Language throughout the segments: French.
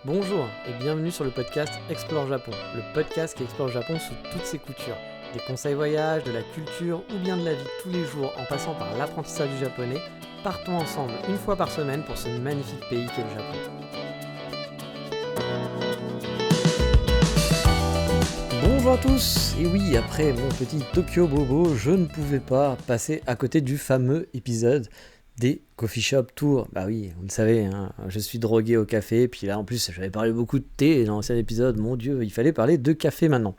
Bonjour et bienvenue sur le podcast Explore Japon, le podcast qui explore le Japon sous toutes ses coutures. Des conseils voyage, de la culture ou bien de la vie de tous les jours en passant par l'apprentissage du japonais, partons ensemble une fois par semaine pour ce magnifique pays qu'est le Japon. Bonjour à tous, et oui, après mon petit Tokyo Bobo, je ne pouvais pas passer à côté du fameux épisode des coffee shop tours. Bah oui, vous le savez, hein, je suis drogué au café, puis là en plus j'avais parlé beaucoup de thé dans l'ancien épisode, mon dieu, il fallait parler de café maintenant.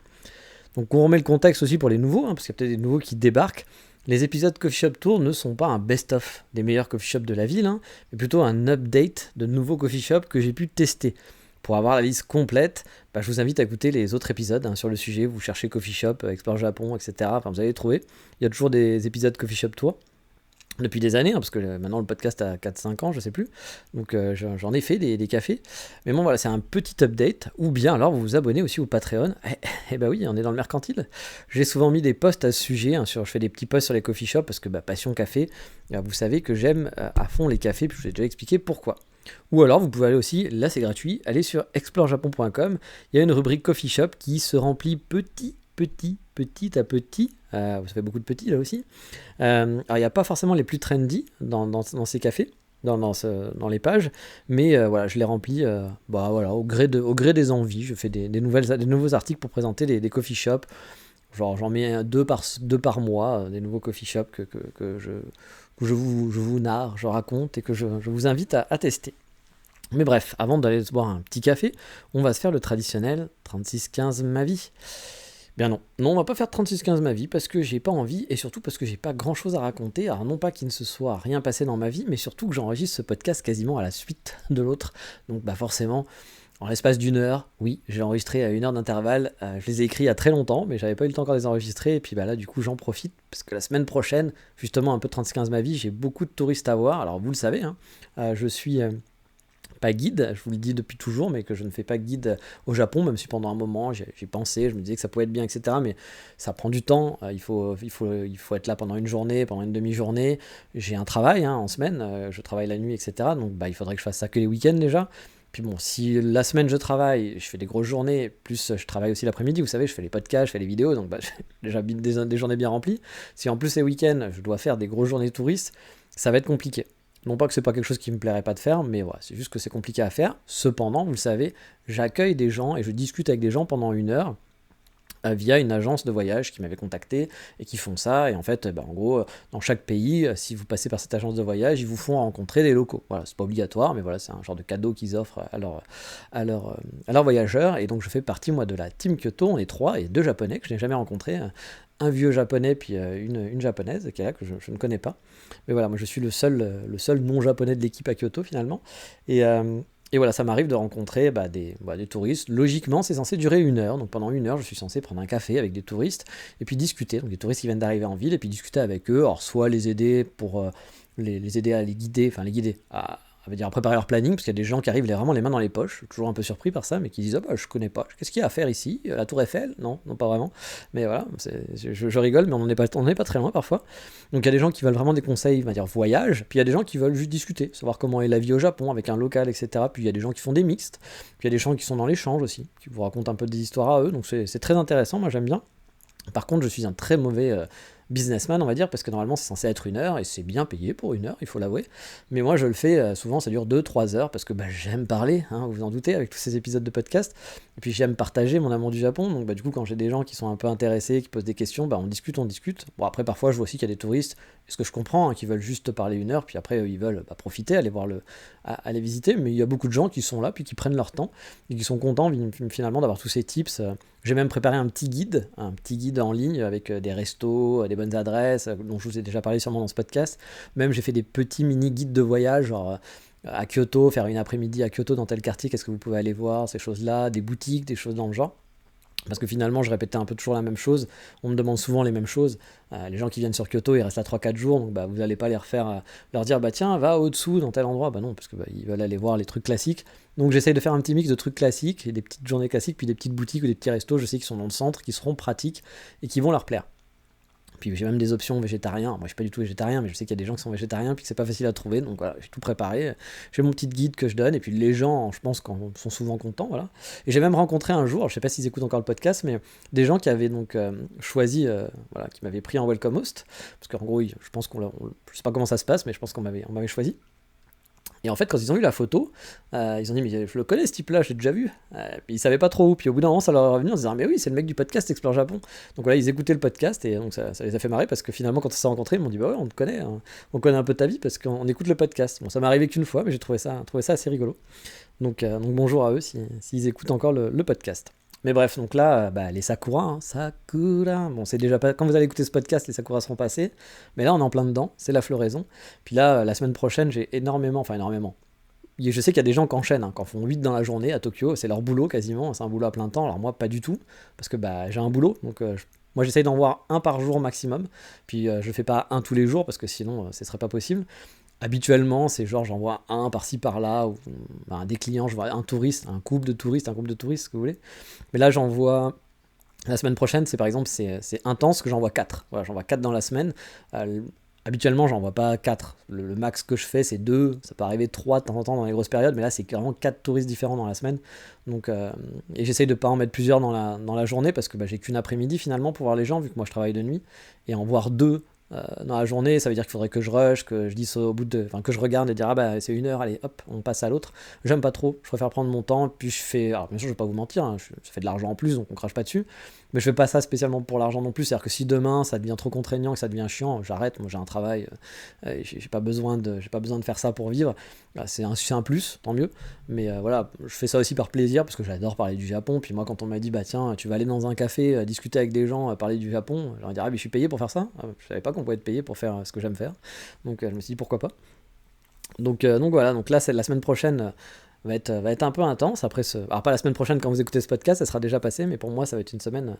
Donc on remet le contexte aussi pour les nouveaux, parce qu'il y a peut-être des nouveaux qui débarquent. Les épisodes Coffee Shop Tour ne sont pas un best-of des meilleurs coffee shops de la ville, mais plutôt un update de nouveaux coffee shops que j'ai pu tester. Pour avoir la liste complète, je vous invite à écouter les autres épisodes sur le sujet. Vous cherchez Coffee Shop, Explore Japon, etc. Enfin, vous allez les trouver. Il y a toujours des épisodes Coffee Shop Tour. Depuis des années, parce que maintenant le podcast a 4-5 ans, je sais plus. Donc j'en ai fait des cafés. Mais bon, voilà, c'est un petit update. Ou bien alors vous vous abonnez aussi au Patreon. Eh ben oui, on est dans le mercantile. J'ai souvent mis des posts à ce sujet. Je fais des petits posts sur les coffee shops parce que passion café. Vous savez que j'aime à fond les cafés, puis je vous ai déjà expliqué pourquoi. Ou alors vous pouvez aller aussi, là c'est gratuit, aller sur explorejapon.com. Il y a une rubrique coffee shop qui se remplit petit à petit. Ça fait beaucoup de petits là aussi. Alors il n'y a pas forcément les plus trendy dans ces cafés, dans les pages, mais voilà, je les remplis au gré des envies. Je fais des nouveaux articles pour présenter des coffee shops. Genre j'en mets deux par mois, des nouveaux coffee shops que je vous narre, je raconte et que je vous invite à tester. Mais bref, avant d'aller se boire un petit café, on va se faire le traditionnel 36-15 ma vie. Bien non, on va pas faire 36-15 ma vie parce que j'ai pas envie et surtout parce que j'ai pas grand chose à raconter. Alors non pas qu'il ne se soit rien passé dans ma vie, mais surtout que j'enregistre ce podcast quasiment à la suite de l'autre. Donc forcément, en l'espace d'une heure, oui, j'ai enregistré à 1 heure d'intervalle. Je les ai écrits il y a très longtemps, mais j'avais pas eu le temps encore de les enregistrer. Et puis là du coup j'en profite parce que la semaine prochaine, justement un peu 36-15 ma vie, j'ai beaucoup de touristes à voir. Alors vous le savez, je suis... pas guide, je vous le dis depuis toujours, mais que je ne fais pas guide au Japon, même si pendant un moment j'ai pensé, je me disais que ça pouvait être bien, etc. Mais ça prend du temps, il faut être là pendant une journée, pendant une demi-journée. J'ai un travail en semaine, je travaille la nuit, etc. Donc il faudrait que je fasse ça que les week-ends déjà. Puis bon, si la semaine je travaille, je fais des grosses journées, plus je travaille aussi l'après-midi, vous savez, je fais les podcasts, je fais les vidéos, donc j'ai déjà des journées bien remplies. Si en plus les week-ends, je dois faire des grosses journées touristes, ça va être compliqué. Non pas que c'est pas quelque chose qui me plairait pas de faire, mais voilà, c'est juste que c'est compliqué à faire. Cependant, vous le savez, j'accueille des gens et je discute avec des gens pendant 1 heure via une agence de voyage qui m'avait contacté et qui font ça. Et en fait, en gros, dans chaque pays, si vous passez par cette agence de voyage, ils vous font rencontrer des locaux. Voilà, c'est pas obligatoire, mais voilà, c'est un genre de cadeau qu'ils offrent à leurs voyageurs. Et donc, je fais partie, moi, de la team Kyoto. On est 3 et 2 japonais que je n'ai jamais rencontrés. Un vieux japonais, puis une japonaise qui est là, que je ne connais pas. Mais voilà, moi, je suis le seul non-japonais de l'équipe à Kyoto, finalement. Et voilà, ça m'arrive de rencontrer des touristes. Logiquement, c'est censé durer 1 heure. Donc pendant 1 heure, je suis censé prendre un café avec des touristes et puis discuter. Donc des touristes qui viennent d'arriver en ville et puis discuter avec eux. Alors soit les aider pour les aider à les guider, à préparer leur planning, parce qu'il y a des gens qui arrivent vraiment les mains dans les poches. Je suis toujours un peu surpris par ça, mais qui disent je connais pas. Qu'est-ce qu'il y a à faire ici? La Tour Eiffel? Non, pas vraiment. Mais voilà, je rigole, mais on n'est pas très loin parfois. Donc il y a des gens qui veulent vraiment des conseils, voyage, puis il y a des gens qui veulent juste discuter, savoir comment est la vie au Japon avec un local, etc. Puis il y a des gens qui font des mixtes, puis il y a des gens qui sont dans l'échange aussi, qui vous racontent un peu des histoires à eux. Donc c'est très intéressant, moi j'aime bien. Par contre, je suis un très mauvais businessman, on va dire, parce que normalement c'est censé être 1 heure et c'est bien payé pour 1 heure, il faut l'avouer. Mais moi je le fais, souvent ça dure 2-3 heures parce que j'aime parler, vous vous en doutez, avec tous ces épisodes de podcast. Et puis j'aime partager mon amour du Japon. Donc du coup, quand j'ai des gens qui sont un peu intéressés, qui posent des questions, on discute. Bon, après, parfois je vois aussi qu'il y a des touristes, ce que je comprends, qui veulent juste parler 1 heure, puis après ils veulent profiter, aller visiter. Mais il y a beaucoup de gens qui sont là, puis qui prennent leur temps et qui sont contents finalement d'avoir tous ces tips. J'ai même préparé un petit guide en ligne avec des restos, des bonnes adresses, dont je vous ai déjà parlé sûrement dans ce podcast. Même j'ai fait des petits mini-guides de voyage, genre à Kyoto, faire une après-midi à Kyoto dans tel quartier, qu'est-ce que vous pouvez aller voir, ces choses-là, des boutiques, des choses dans le genre. Parce que finalement, je répétais un peu toujours la même chose. On me demande souvent les mêmes choses. Les gens qui viennent sur Kyoto, ils restent là 3-4 jours. Donc, vous n'allez pas les refaire, leur dire, tiens, va au-dessous dans tel endroit. Non, parce que ils veulent aller voir les trucs classiques. Donc, j'essaye de faire un petit mix de trucs classiques, et des petites journées classiques, puis des petites boutiques ou des petits restos, je sais, qui sont dans le centre, qui seront pratiques et qui vont leur plaire. Puis j'ai même des options végétariens. Moi, je suis pas du tout végétarien, mais je sais qu'il y a des gens qui sont végétariens puis que c'est pas facile à trouver. Donc voilà, j'ai tout préparé. J'ai mon petit guide que je donne et puis les gens, je pense, sont souvent contents. Voilà. Et j'ai même rencontré un jour, je sais pas s'ils écoutent encore le podcast, mais des gens qui avaient donc choisi, voilà, qui m'avaient pris en welcome host, parce qu'en gros, je pense je sais pas comment ça se passe, mais je pense qu'on m'avait choisi. Et en fait, quand ils ont vu la photo, ils ont dit mais je le connais ce type-là, je l'ai déjà vu. Puis ils savaient pas trop où. Puis au bout d'un moment, ça leur est revenu en se disant mais oui, c'est le mec du podcast Explore Japon. Donc voilà, ils écoutaient le podcast et donc ça les a fait marrer parce que finalement, quand on s'est rencontrés, ils m'ont dit bah ouais, on te connaît, hein. On connaît un peu ta vie parce qu'on écoute le podcast. Bon, ça m'est arrivé qu'une fois, mais j'ai trouvé ça assez rigolo. Donc bonjour à eux s'ils écoutent encore le podcast. Mais bref, donc là, les Sakura, hein, Sakura, bon, c'est déjà pas. Quand vous allez écouter ce podcast, les Sakura seront passés. Mais là, on est en plein dedans, c'est la floraison. Puis là, la semaine prochaine, j'ai énormément. Je sais qu'il y a des gens qui enchaînent, qui en font 8 dans la journée à Tokyo, c'est leur boulot quasiment, c'est un boulot à plein temps. Alors moi, pas du tout, parce que j'ai un boulot, donc moi j'essaye d'en voir un par jour maximum. Puis je fais pas un tous les jours, parce que sinon, ce serait pas possible. Habituellement, c'est genre j'en vois un par-ci par-là, ou des clients, je vois un touriste, un couple de touristes, ce que vous voulez. Mais là, j'en vois. La semaine prochaine, c'est intense que j'en vois 4. Voilà, j'en vois 4 dans la semaine. Habituellement, j'en vois pas 4. Le max que je fais, c'est 2. Ça peut arriver 3 de temps en temps dans les grosses périodes, mais là, c'est vraiment 4 touristes différents dans la semaine. Donc, et j'essaye de pas en mettre plusieurs dans la journée parce que j'ai qu'une après-midi finalement pour voir les gens, vu que moi je travaille de nuit. Et en voir 2 dans la journée, ça veut dire qu'il faudrait que je rush, que je dise au bout de. Enfin, que je regarde et dire c'est 1 heure, allez hop, on passe à l'autre. J'aime pas trop, je préfère prendre mon temps, puis je fais. Alors bien sûr, je vais pas vous mentir, hein, je fais de l'argent en plus, donc on crache pas dessus. Mais je fais pas ça spécialement pour l'argent non plus, c'est-à-dire que si demain ça devient trop contraignant, que ça devient chiant, j'arrête, moi j'ai un travail, j'ai pas besoin de faire ça pour vivre. C'est un plus, tant mieux. Mais voilà, je fais ça aussi par plaisir, parce que j'adore parler du Japon, puis moi quand on m'a dit, tiens, tu vas aller dans un café, discuter avec des gens, parler du Japon, j'aurais dit, mais je suis payé pour faire ça. Je savais pas qu'on pouvait être payé pour faire ce que j'aime faire. Donc je me suis dit, pourquoi pas. Donc voilà, donc là, c'est la semaine prochaine. Va être un peu intense après alors pas la semaine prochaine quand vous écoutez ce podcast, ça sera déjà passé, mais pour moi ça va être une semaine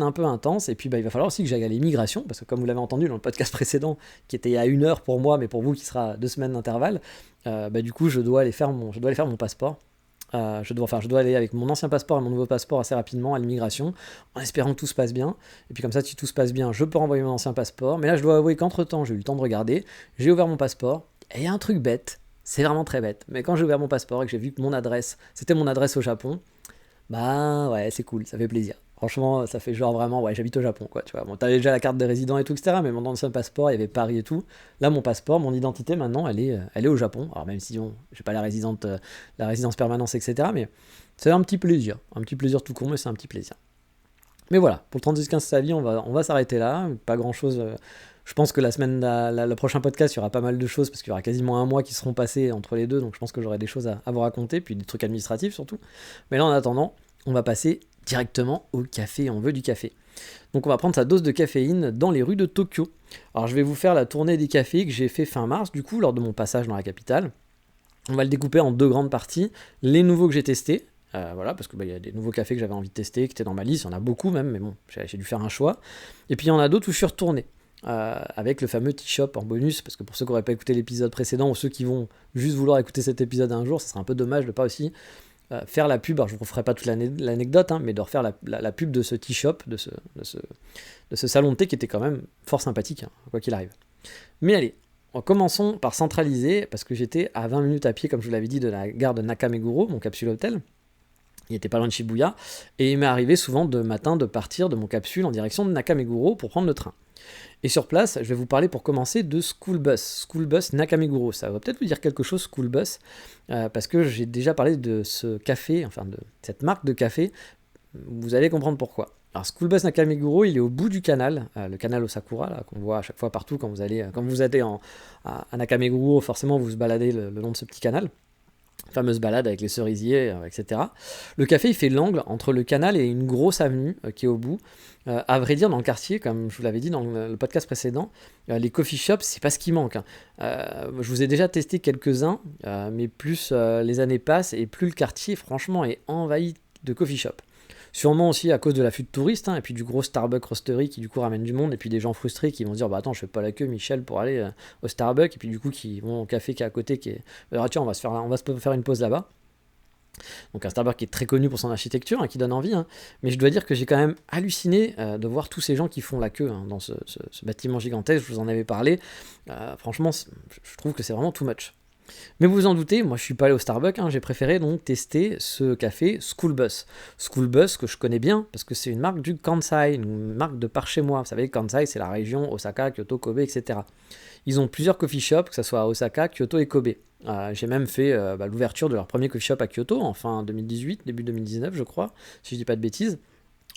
un peu intense. Et puis il va falloir aussi que j'aille à l'immigration, parce que comme vous l'avez entendu dans le podcast précédent qui était à 1 heure pour moi, mais pour vous qui sera 2 semaines d'intervalle, du coup je dois aller faire mon passeport. Je dois aller avec mon ancien passeport et mon nouveau passeport assez rapidement à l'immigration, en espérant que tout se passe bien. Et puis comme ça, si tout se passe bien, je peux renvoyer mon ancien passeport. Mais là, je dois avouer qu'entre temps, j'ai eu le temps de regarder, j'ai ouvert mon passeport, et il y a un truc bête. C'est vraiment très bête. Mais quand j'ai ouvert mon passeport et que j'ai vu que c'était mon adresse au Japon, ouais, c'est cool, ça fait plaisir. Franchement, ça fait genre vraiment, ouais, j'habite au Japon, quoi, tu vois. Bon, t'avais déjà la carte de résident et tout, etc., mais mon ancien passeport, il y avait Paris et tout. Là, mon passeport, mon identité, maintenant, elle est au Japon. Alors, même si j'ai pas la résidence permanente, etc., mais c'est un petit plaisir tout con, mais c'est un petit plaisir. Mais voilà, pour le 36-15 Savie, on va s'arrêter là. Pas grand-chose. Je pense que le prochain podcast, il y aura pas mal de choses, parce qu'il y aura quasiment 1 mois qui seront passés entre les deux, donc je pense que j'aurai des choses à vous raconter, puis des trucs administratifs surtout. Mais là, en attendant, on va passer directement au café, on veut du café. Donc on va prendre sa dose de caféine dans les rues de Tokyo. Alors je vais vous faire la tournée des cafés que j'ai fait fin mars, du coup, lors de mon passage dans la capitale. On va le découper en 2 grandes parties. Les nouveaux que j'ai testés, voilà, parce que y a des nouveaux cafés que j'avais envie de tester, qui étaient dans ma liste, il y en a beaucoup même, mais bon, j'ai dû faire un choix. Et puis il y en a d'autres où je suis retourné. Avec le fameux tea shop en bonus, parce que pour ceux qui n'auraient pas écouté l'épisode précédent ou ceux qui vont juste vouloir écouter cet épisode un jour, ça serait un peu dommage de pas aussi faire la pub. Alors je ne vous referai pas toute l'anecdote, mais de refaire la pub de ce tea shop, de ce salon de thé qui était quand même fort sympathique, quoi qu'il arrive. Mais allez, commençons par centraliser, parce que j'étais à 20 minutes à pied, comme je vous l'avais dit, de la gare de Nakameguro, mon capsule hôtel. Il était pas loin de Shibuya, et il m'est arrivé souvent de matin de partir de mon capsule en direction de Nakameguro pour prendre le train. Et sur place, je vais vous parler pour commencer de School Bus Nakameguro. Ça va peut-être vous dire quelque chose, School Bus, parce que j'ai déjà parlé de ce café, enfin de cette marque de café. Vous allez comprendre pourquoi. Alors School Bus Nakameguro, il est au bout du canal, le canal Osakura, là, qu'on voit à chaque fois partout quand vous allez à Nakameguro, forcément vous vous baladez le long de ce petit canal. Fameuse balade avec les cerisiers, etc. Le café, il fait l'angle entre le canal et une grosse avenue qui est au bout. À vrai dire, dans le quartier, comme je vous l'avais dit dans le podcast précédent, les coffee shops, c'est pas ce qui manque. Je vous ai déjà testé quelques-uns, mais plus les années passent et plus le quartier, franchement, est envahi de coffee shops. Sûrement aussi à cause de l'afflux de touristes, et puis du gros Starbucks Roastery qui du coup ramène du monde, et puis des gens frustrés qui vont se dire attends, je fais pas la queue, Michel, pour aller au Starbucks, et puis du coup qui vont au café qui est à côté, qui est tiens, on va se faire une pause là-bas. Donc un Starbucks qui est très connu pour son architecture, qui donne envie, mais je dois dire que j'ai quand même halluciné de voir tous ces gens qui font la queue dans ce bâtiment gigantesque, je vous en avais parlé. Franchement, je trouve que c'est vraiment too much. Mais vous vous en doutez, moi je suis pas allé au Starbucks, j'ai préféré donc tester ce café School Bus. School Bus que je connais bien parce que c'est une marque du Kansai, une marque de par chez moi. Vous savez, Kansai c'est la région Osaka, Kyoto, Kobe, etc. Ils ont plusieurs coffee shops, que ce soit à Osaka, Kyoto et Kobe. J'ai même fait l'ouverture de leur premier coffee shop à Kyoto en fin 2018, début 2019 je crois, si je dis pas de bêtises.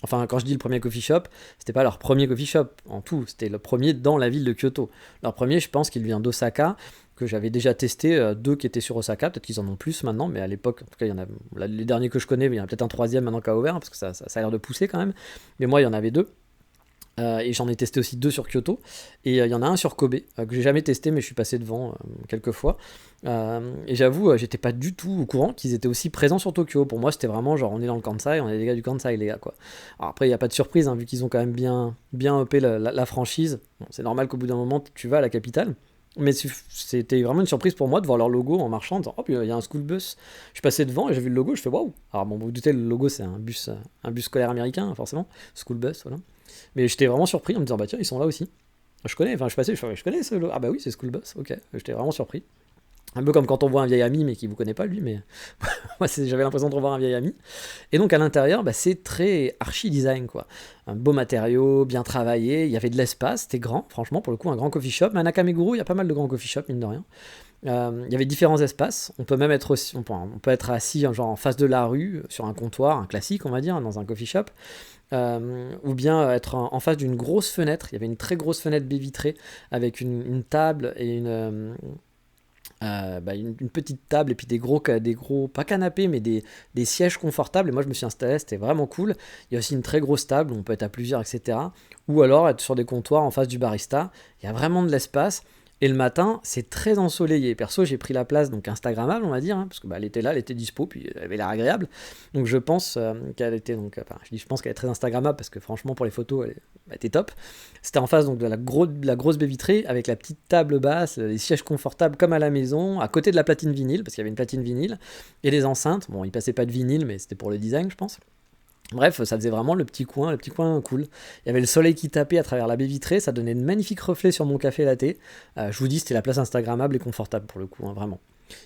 Enfin, quand je dis le premier coffee shop, c'était pas leur premier coffee shop en tout, c'était le premier dans la ville de Kyoto. Leur premier, je pense qu'il vient d'Osaka, que j'avais déjà testé, 2 qui étaient sur Osaka, peut-être qu'ils en ont plus maintenant, mais à l'époque, en tout cas, il y en a, les derniers que je connais, mais il y en a peut-être un troisième maintenant qui a ouvert, parce que ça a l'air de pousser quand même. Mais moi, il y en avait 2. Et j'en ai testé aussi 2 sur Kyoto. Et il y en a un sur Kobe, que j'ai jamais testé, mais je suis passé devant quelques fois. Et j'avoue, j'étais pas du tout au courant qu'ils étaient aussi présents sur Tokyo. Pour moi, c'était vraiment genre, on est dans le Kansai, on est des gars du Kansai, les gars, quoi. Alors après, il n'y a pas de surprise, vu qu'ils ont quand même bien uppé la franchise. Bon, c'est normal qu'au bout d'un moment, tu vas à la capitale. Mais c'était vraiment une surprise pour moi de voir leur logo en marchant, en disant, oh, il y a un school bus. Je suis passé devant et j'ai vu le logo, je fais waouh. Alors bon, vous vous doutez, le logo, c'est un bus scolaire américain, forcément. School bus, voilà. Mais j'étais vraiment surpris en me disant, bah tiens, ils sont là aussi. Je connais, enfin, je connais ce logo. Ah bah oui, c'est School Bus, ok. J'étais vraiment surpris. Un peu comme quand on voit un vieil ami, mais qui vous connaît pas, lui, mais moi, j'avais l'impression de revoir un vieil ami. Et donc, à l'intérieur, c'est très archi-design, quoi. Un beau matériau, bien travaillé, il y avait de l'espace, c'était grand, franchement, pour le coup, un grand coffee shop. Mais à Nakameguro, il y a pas mal de grands coffee shops, mine de rien. Il y avait différents espaces. On peut même être aussi, on peut être assis genre en face de la rue, sur un comptoir, un classique, on va dire, dans un coffee shop. Ou bien être en face d'une grosse fenêtre. Il y avait une très grosse fenêtre baie vitrée avec une table et une petite table et puis des gros pas canapés, mais des sièges confortables. Et moi, je me suis installé, c'était vraiment cool. Il y a aussi une très grosse table où on peut être à plusieurs, etc. Ou alors être sur des comptoirs en face du barista. Il y a vraiment de l'espace. Et le matin, c'est très ensoleillé. Perso, j'ai pris la place donc instagrammable, on va dire, parce que elle était là, elle était dispo, puis elle avait l'air agréable. Donc je pense qu'elle était je pense qu'elle est très instagrammable parce que franchement pour les photos, elle était top. C'était en face donc de la grosse baie vitrée avec la petite table basse, les sièges confortables comme à la maison, à côté de la platine vinyle parce qu'il y avait une platine vinyle et les enceintes. Bon, il passait pas de vinyle, mais c'était pour le design, je pense. Bref, ça faisait vraiment le petit coin cool. Il y avait le soleil qui tapait à travers la baie vitrée, ça donnait de magnifiques reflets sur mon café latte. Je vous dis, c'était la place instagrammable et confortable pour le coup, vraiment.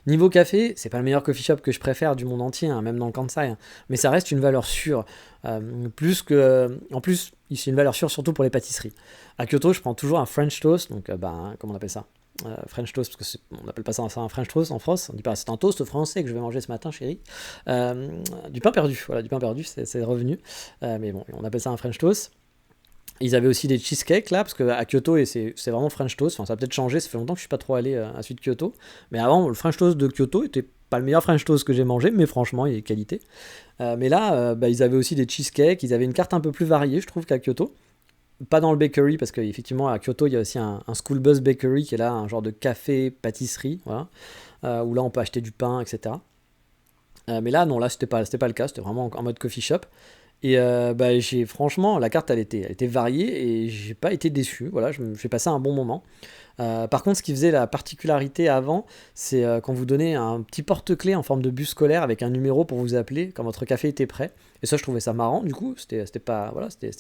Niveau café, c'est pas le meilleur coffee shop que je préfère du monde entier, même dans le Kansai, mais ça reste une valeur sûre. En plus, c'est une valeur sûre surtout pour les pâtisseries. À Kyoto, je prends toujours un French toast, donc comment on appelle ça, French toast, parce qu'on n'appelle pas ça un French toast en France, on dit pas c'est un toast français que je vais manger ce matin, chérie. Du pain perdu, voilà, du pain perdu, c'est revenu. Mais bon, on appelle ça un French toast. Ils avaient aussi des cheesecakes là, parce qu'à Kyoto, et c'est vraiment French toast, enfin ça a peut-être changé, ça fait longtemps que je suis pas trop allé à suite de Kyoto, mais avant, le French toast de Kyoto était pas le meilleur French toast que j'ai mangé, mais franchement, il est qualité. Mais là, ils avaient aussi des cheesecakes, ils avaient une carte un peu plus variée, je trouve, qu'à Kyoto. Pas dans le bakery, parce qu'effectivement, à Kyoto, il y a aussi un School Bus Bakery, qui est là, un genre de café-pâtisserie, voilà, où là, on peut acheter du pain, etc. Mais là, non, là, c'était pas le cas, c'était vraiment en mode coffee shop. Et franchement, la carte, elle était variée, et j'ai pas été déçu, voilà, j'ai passé un bon moment. Par contre, ce qui faisait la particularité avant, c'est qu'on vous donnait un petit porte-clés en forme de bus scolaire avec un numéro pour vous appeler quand votre café était prêt. Et ça, je trouvais ça marrant, du coup, c'était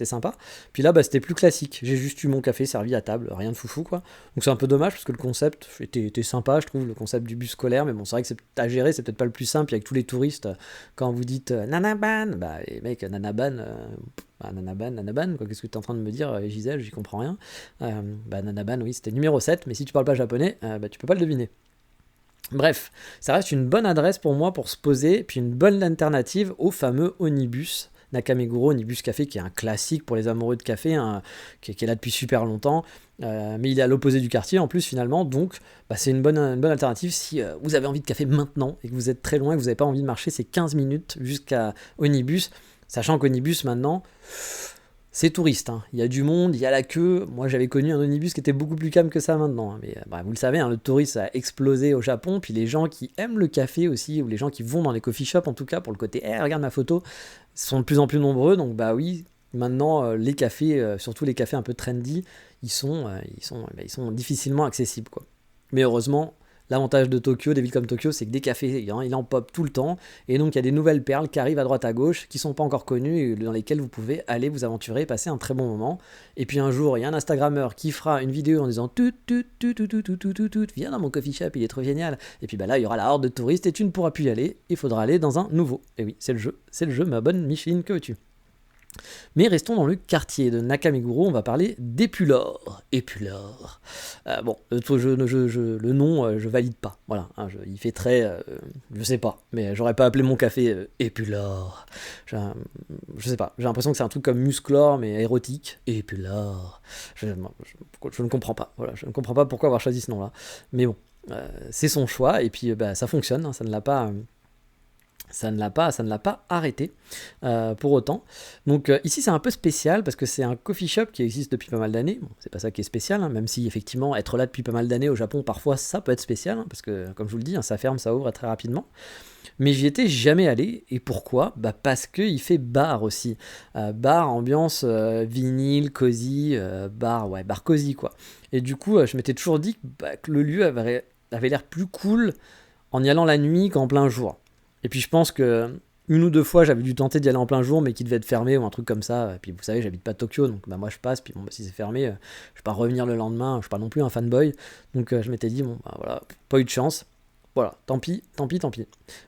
sympa. Puis là, c'était plus classique. J'ai juste eu mon café servi à table, rien de foufou, quoi. Donc c'est un peu dommage parce que le concept était sympa, je trouve, le concept du bus scolaire. Mais bon, c'est vrai que c'est à gérer, c'est peut-être pas le plus simple. Avec tous les touristes, quand vous dites Nanaban, les mecs, Nanaban. Nanaban, quoi, qu'est-ce que tu es en train de me dire, Gisèle, j'y comprends rien. Nanaban, oui, c'était numéro 7, mais si tu parles pas japonais, tu peux pas le deviner. Bref, ça reste une bonne adresse pour moi pour se poser, puis une bonne alternative au fameux Onibus, Nakameguro Onibus Café, qui est un classique pour les amoureux de café, qui est là depuis super longtemps, mais il est à l'opposé du quartier en plus finalement, donc c'est une bonne alternative si vous avez envie de café maintenant, et que vous êtes très loin, et que vous n'avez pas envie de marcher ces 15 minutes jusqu'à Onibus. Sachant qu'Onibus, maintenant, c'est touriste. Il y a du monde, il y a la queue. Moi, j'avais connu un Onibus qui était beaucoup plus calme que ça maintenant. Mais vous le savez, le tourisme a explosé au Japon. Puis les gens qui aiment le café aussi, ou les gens qui vont dans les coffee shops, en tout cas, pour le côté « regarde ma photo », sont de plus en plus nombreux. Donc, oui, maintenant, les cafés, surtout les cafés un peu trendy, ils sont difficilement accessibles, quoi. Mais heureusement, L'avantage de Tokyo, des villes comme Tokyo, c'est que des cafés, il en pop tout le temps, et donc il y a des nouvelles perles qui arrivent à droite à gauche, qui sont pas encore connues, et dans lesquelles vous pouvez aller vous aventurer, passer un très bon moment. Et puis un jour, il y a un Instagrammeur qui fera une vidéo en disant tout, viens dans mon coffee shop, il est trop génial. Et puis là, il y aura la horde de touristes et tu ne pourras plus y aller, il faudra aller dans un nouveau. Et oui, c'est le jeu, ma bonne Micheline, que veux-tu. Mais restons dans le quartier de Nakameguro, on va parler d'Épulore. Épulore. Bon, le nom, je valide pas. Voilà, hein, il fait très... je sais pas, mais j'aurais pas appelé mon café Épulore. Je sais pas, j'ai l'impression que c'est un truc comme Musclor, mais érotique. Épulore. Je ne comprends pas. Voilà, je ne comprends pas pourquoi avoir choisi ce nom-là. Mais bon, c'est son choix, et puis ça fonctionne, hein, ça ne l'a pas... Ça ne l'a pas arrêté pour autant. Donc ici c'est un peu spécial parce que c'est un coffee shop qui existe depuis pas mal d'années. Bon, c'est pas ça qui est spécial, hein, même si effectivement être là depuis pas mal d'années au Japon parfois ça peut être spécial, hein, parce que comme je vous le dis, hein, ça ferme, ça ouvre très rapidement. Mais j'y étais jamais allé, et pourquoi ? Parce qu'il fait bar aussi. Bar, ambiance vinyle, cosy, bar cosy quoi. Et du coup je m'étais toujours dit que le lieu avait l'air plus cool en y allant la nuit qu'en plein jour. Et puis je pense que une ou deux fois j'avais dû tenter d'y aller en plein jour mais qui devait être fermé ou un truc comme ça. Et puis vous savez, j'habite pas Tokyo, donc moi je passe, puis bon, si c'est fermé, je vais pas revenir le lendemain, je suis pas non plus un fanboy. Donc je m'étais dit, bon voilà, pas eu de chance. Voilà, tant pis.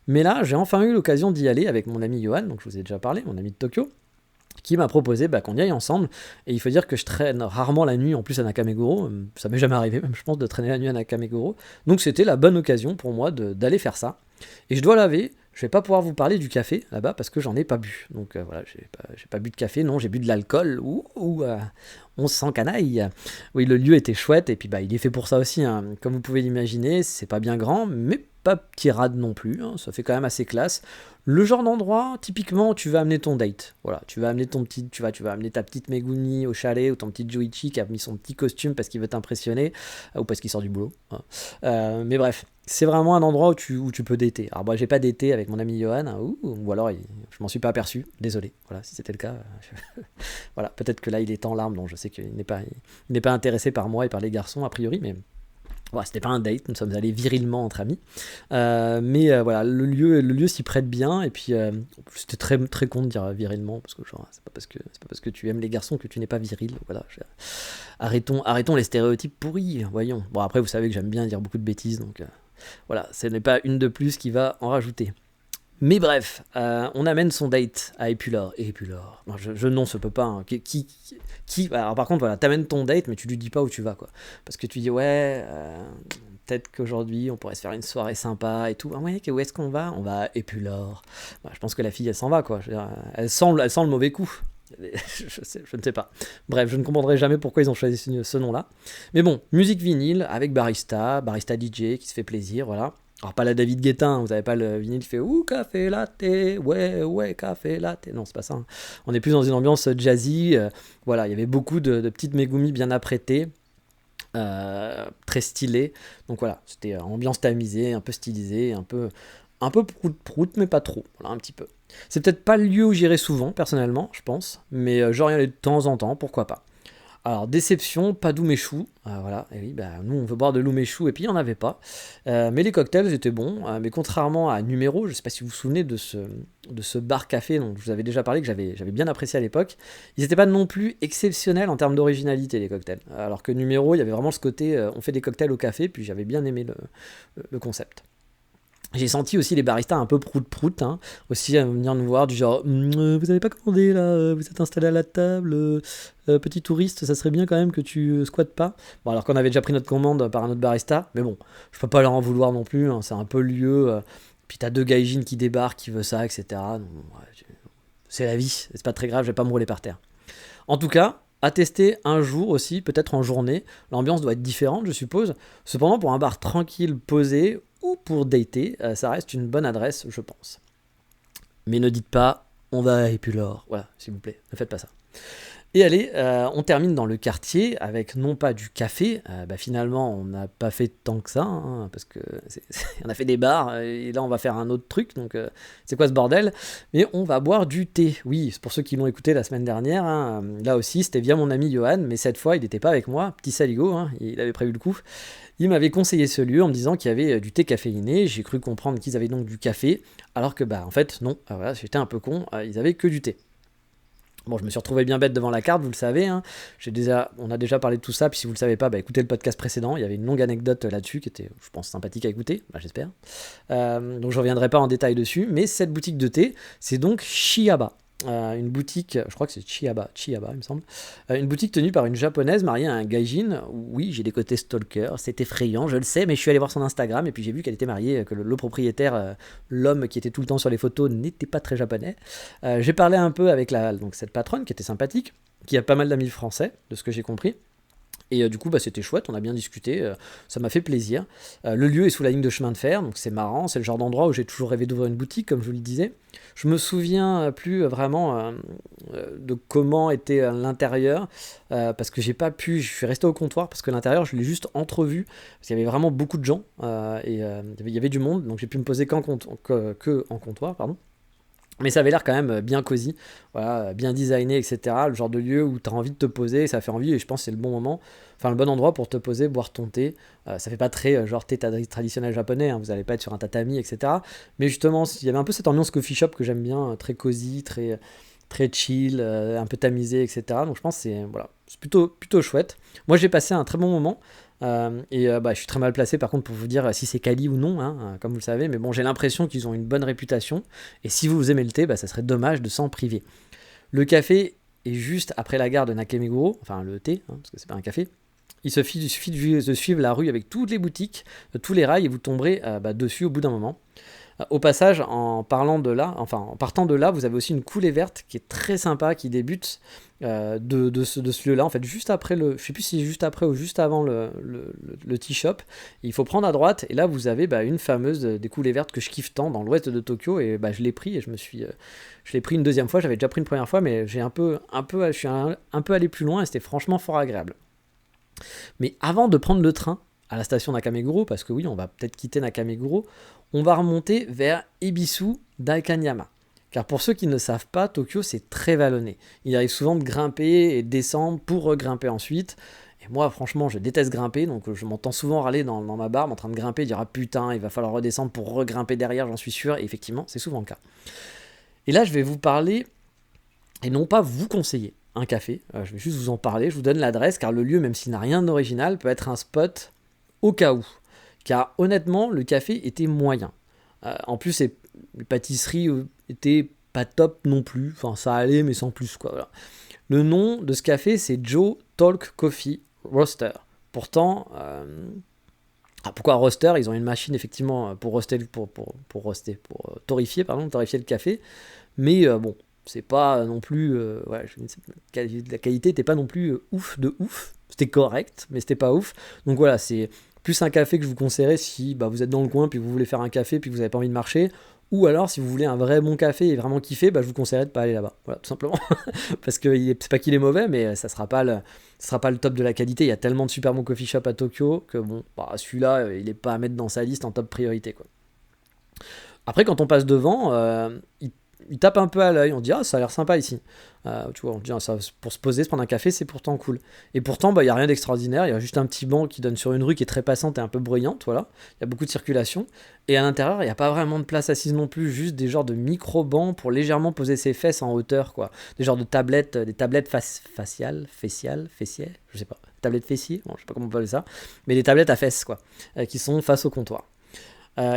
Mais là, j'ai enfin eu l'occasion d'y aller avec mon ami Johan, donc je vous ai déjà parlé, mon ami de Tokyo, qui m'a proposé qu'on y aille ensemble. Et il faut dire que je traîne rarement la nuit en plus à Nakameguro, ça m'est jamais arrivé même je pense de traîner la nuit à Nakameguro, donc c'était la bonne occasion pour moi d'aller faire ça. Et je dois l'avouer, je vais pas pouvoir vous parler du café là-bas parce que j'en ai pas bu. Donc voilà, j'ai pas bu de café, non, j'ai bu de l'alcool. On se sent canaille. Oui, le lieu était chouette et puis il est fait pour ça aussi, hein. Comme vous pouvez l'imaginer, c'est pas bien grand, mais pas petit rade non plus, hein. Ça fait quand même assez classe. Le genre d'endroit, typiquement, tu vas amener ton date. Voilà, tu vas amener tu vas amener ta petite Megumi au chalet ou ton petit Joichi qui a mis son petit costume parce qu'il veut t'impressionner ou parce qu'il sort du boulot, hein. Mais bref, c'est vraiment un endroit où tu peux dater. Alors moi, j'ai pas daté avec mon ami Johan, hein, ou alors je m'en suis pas aperçu. Désolé. Voilà, si c'était le cas, voilà, peut-être que là il est en larmes, donc je sais qu'il n'est pas intéressé par moi et par les garçons a priori, mais voilà, c'était pas un date, nous sommes allés virilement entre amis. Mais voilà, le lieu s'y prête bien, et puis c'était très, très con de dire virilement, parce que genre, c'est pas parce que tu aimes les garçons que tu n'es pas viril. Voilà, arrêtons les stéréotypes pourris, voyons. Bon, après, vous savez que j'aime bien dire beaucoup de bêtises, donc voilà, ce n'est pas une de plus qui va en rajouter. Mais bref, on amène son date à Épulore. Non, non, ça peut pas. Hein. Alors par contre, voilà, t'amènes ton date, mais tu lui dis pas où tu vas, quoi. Parce que tu dis, ouais, peut-être qu'aujourd'hui, on pourrait se faire une soirée sympa et tout. Ah ouais, où est-ce qu'on va ? On va à Épulore. Je pense que la fille, elle s'en va, quoi. Je veux dire, elle sent le mauvais coup. Je ne sais pas. Bref, je ne comprendrai jamais pourquoi ils ont choisi ce nom-là. Mais bon, musique vinyle avec barista DJ qui se fait plaisir, voilà. Alors pas la David Guetta, hein, vous savez pas le vinyle qui fait ouh café latte, ouais café latte. Non, c'est pas ça. Hein. On est plus dans une ambiance jazzy. Voilà, il y avait beaucoup de petites Megumi bien apprêtées, très stylées. Donc voilà, c'était ambiance tamisée, un peu stylisée, un peu prout, mais pas trop. Voilà, un petit peu. C'est peut-être pas le lieu où j'irai souvent, personnellement, je pense, mais j'aurais y aller de temps en temps, pourquoi pas. Alors, déception, pas d'umeshu. Voilà, et oui, nous on veut boire de l'umeshu et puis il n'y en avait pas. Mais les cocktails étaient bons, mais contrairement à Numéro, je ne sais pas si vous vous souvenez de ce bar-café dont je vous avais déjà parlé, que j'avais bien apprécié à l'époque, ils n'étaient pas non plus exceptionnels en termes d'originalité, les cocktails. Alors que Numéro, il y avait vraiment ce côté, on fait des cocktails au café, puis j'avais bien aimé le concept. J'ai senti aussi les baristas un peu prout-prout, hein, aussi à venir nous voir du genre vous n'avez pas commandé là, vous êtes installé à la table, petit touriste, ça serait bien quand même que tu squattes pas. Bon, alors qu'on avait déjà pris notre commande par un autre barista, mais bon, je peux pas leur en vouloir non plus, hein, c'est un peu le lieu, puis t'as deux gaijins qui débarquent, qui veulent ça, etc. Donc, c'est la vie, c'est pas très grave, je vais pas me rouler par terre. En tout cas, à tester un jour aussi, peut-être en journée, l'ambiance doit être différente, je suppose. Cependant, pour un bar tranquille, posé, ou pour dater, ça reste une bonne adresse, je pense. Mais ne dites pas, on va à Épulore. Voilà, s'il vous plaît, ne faites pas ça. Et allez, on termine dans le quartier avec non pas du café, finalement on n'a pas fait tant que ça, hein, parce que on a fait des bars, et là on va faire un autre truc, donc c'est quoi ce bordel? Mais on va boire du thé, oui, c'est pour ceux qui l'ont écouté la semaine dernière, hein, là aussi c'était via mon ami Johan, mais cette fois il n'était pas avec moi, petit saligo, hein, il avait prévu le coup. Il m'avait conseillé ce lieu en me disant qu'il y avait du thé caféiné, j'ai cru comprendre qu'ils avaient donc du café, alors que en fait non, voilà, j'étais un peu con, ils avaient que du thé. Bon, je me suis retrouvé bien bête devant la carte, vous le savez. Hein. On a déjà parlé de tout ça. Puis si vous le savez pas, écoutez le podcast précédent. Il y avait une longue anecdote là-dessus qui était, je pense, sympathique à écouter. J'espère. Donc je reviendrai pas en détail dessus. Mais cette boutique de thé, c'est donc Chiaba. Une boutique, je crois que c'est Chiaba, il me semble. Une boutique tenue par une japonaise mariée à un gaijin. Oui, j'ai des côtés stalker, c'est effrayant, je le sais, mais je suis allé voir son Instagram et puis j'ai vu qu'elle était mariée, que le propriétaire, l'homme qui était tout le temps sur les photos, n'était pas très japonais. J'ai parlé un peu avec donc cette patronne qui était sympathique, qui a pas mal d'amis français, de ce que j'ai compris. Et du coup, c'était chouette, on a bien discuté, ça m'a fait plaisir. Le lieu est sous la ligne de chemin de fer, donc c'est marrant, c'est le genre d'endroit où j'ai toujours rêvé d'ouvrir une boutique, comme je vous le disais. Je me souviens plus vraiment de comment était l'intérieur, parce que j'ai pas pu, je suis resté au comptoir, parce que l'intérieur, je l'ai juste entrevu, parce qu'il y avait vraiment beaucoup de gens, et il y avait du monde, donc j'ai pu me poser que en comptoir, pardon. Mais ça avait l'air quand même bien cosy, voilà, bien designé, etc. Le genre de lieu où tu as envie de te poser, ça fait envie, et je pense que c'est le bon moment, enfin le bon endroit pour te poser, boire ton thé. Ça fait pas très genre thé traditionnel japonais, hein, vous n'allez pas être sur un tatami, etc. Mais justement, il y avait un peu cette ambiance coffee shop que j'aime bien, très cosy, très chill, un peu tamisé, etc. Donc je pense que c'est plutôt chouette. Moi j'ai passé un très bon moment. Je suis très mal placé par contre pour vous dire si c'est quali ou non, hein, comme vous le savez, mais bon, j'ai l'impression qu'ils ont une bonne réputation, et si vous aimez le thé, ça serait dommage de s'en priver. Le café est juste après la gare de Nakameguro, enfin le thé, hein, parce que c'est pas un café. Il suffit de suivre la rue avec toutes les boutiques, tous les rails, et vous tomberez dessus au bout d'un moment. Au passage, en partant de là, vous avez aussi une coulée verte qui est très sympa, qui débute de ce lieu-là. En fait, juste après je sais plus si c'est juste après ou juste avant le tea shop. Il faut prendre à droite, et là vous avez une fameuse des coulées vertes que je kiffe tant dans l'ouest de Tokyo, et je l'ai pris et je l'ai pris une deuxième fois. J'avais déjà pris une première fois, mais je suis un peu allé plus loin et c'était franchement fort agréable. Mais avant de prendre le train à la station Nakameguro, parce que oui, on va peut-être quitter Nakameguro, on va remonter vers Ebisu Daikanyama. Car pour ceux qui ne savent pas, Tokyo c'est très vallonné. Il arrive souvent de grimper et de descendre pour regrimper ensuite. Et moi franchement je déteste grimper, donc je m'entends souvent râler dans ma barbe en train de grimper, dire ah putain il va falloir redescendre pour regrimper derrière, j'en suis sûr, et effectivement c'est souvent le cas. Et là je vais vous parler, et non pas vous conseiller un café, je vais juste vous en parler, je vous donne l'adresse, car le lieu, même s'il n'a rien d'original, peut être un spot au cas où. Car honnêtement, le café était moyen. En plus, les pâtisseries étaient pas top non plus, enfin ça allait, mais sans plus, quoi. Voilà. Le nom de ce café, c'est Joe Talk Coffee Roaster. Pourtant, pourquoi roaster? Ils ont une machine effectivement pour torréfier le café, mais bon, c'est pas non plus, la qualité n'était pas non plus ouf de ouf. C'était correct, mais c'était pas ouf. Donc voilà, c'est plus un café que je vous conseillerais si vous êtes dans le coin puis vous voulez faire un café puis que vous n'avez pas envie de marcher. Ou alors, si vous voulez un vrai bon café et vraiment kiffer, je vous conseillerais de pas aller là-bas. Voilà, tout simplement. Parce que c'est pas qu'il est mauvais, mais ça sera pas le top de la qualité. Il y a tellement de super bons coffee shops à Tokyo que bon, celui-là, il est pas à mettre dans sa liste en top priorité, quoi. Après, quand on passe devant, il tape un peu à l'œil. On dit ça a l'air sympa ici. Tu vois, on dit ça, pour se poser, se prendre un café, c'est pourtant cool. Et pourtant, il y a rien d'extraordinaire. Il y a juste un petit banc qui donne sur une rue qui est très passante et un peu bruyante. Voilà, il y a beaucoup de circulation. Et à l'intérieur, il n'y a pas vraiment de place assise non plus. Juste des genres de micro bancs pour légèrement poser ses fesses en hauteur, quoi. Des genres de tablettes, des tablettes fessiers, je sais pas. Tablettes fessiers, bon, je sais pas comment on peut appeler ça, mais des tablettes à fesses, quoi, qui sont face au comptoir.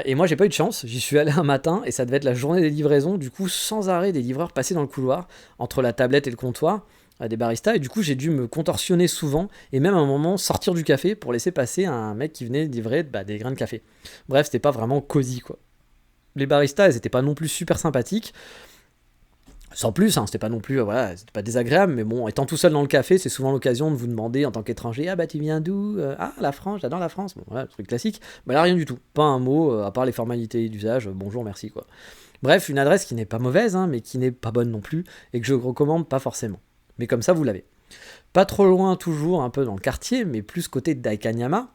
Et moi j'ai pas eu de chance, j'y suis allé un matin et ça devait être la journée des livraisons, du coup sans arrêt des livreurs passaient dans le couloir entre la tablette et le comptoir des baristas, et du coup j'ai dû me contorsionner souvent et même à un moment sortir du café pour laisser passer un mec qui venait livrer des grains de café. Bref, c'était pas vraiment cosy, quoi. Les baristas, elles étaient pas non plus super sympathiques. Sans plus, c'était pas non plus, c'était pas désagréable, mais bon, étant tout seul dans le café, c'est souvent l'occasion de vous demander en tant qu'étranger, tu viens d'où? La France, j'adore la France, bon voilà, truc classique. Là rien du tout, pas un mot, à part les formalités d'usage, bonjour, merci, quoi. Bref, une adresse qui n'est pas mauvaise, mais qui n'est pas bonne non plus, et que je recommande pas forcément. Mais comme ça, vous l'avez. Pas trop loin, toujours un peu dans le quartier, mais plus côté Daikanyama.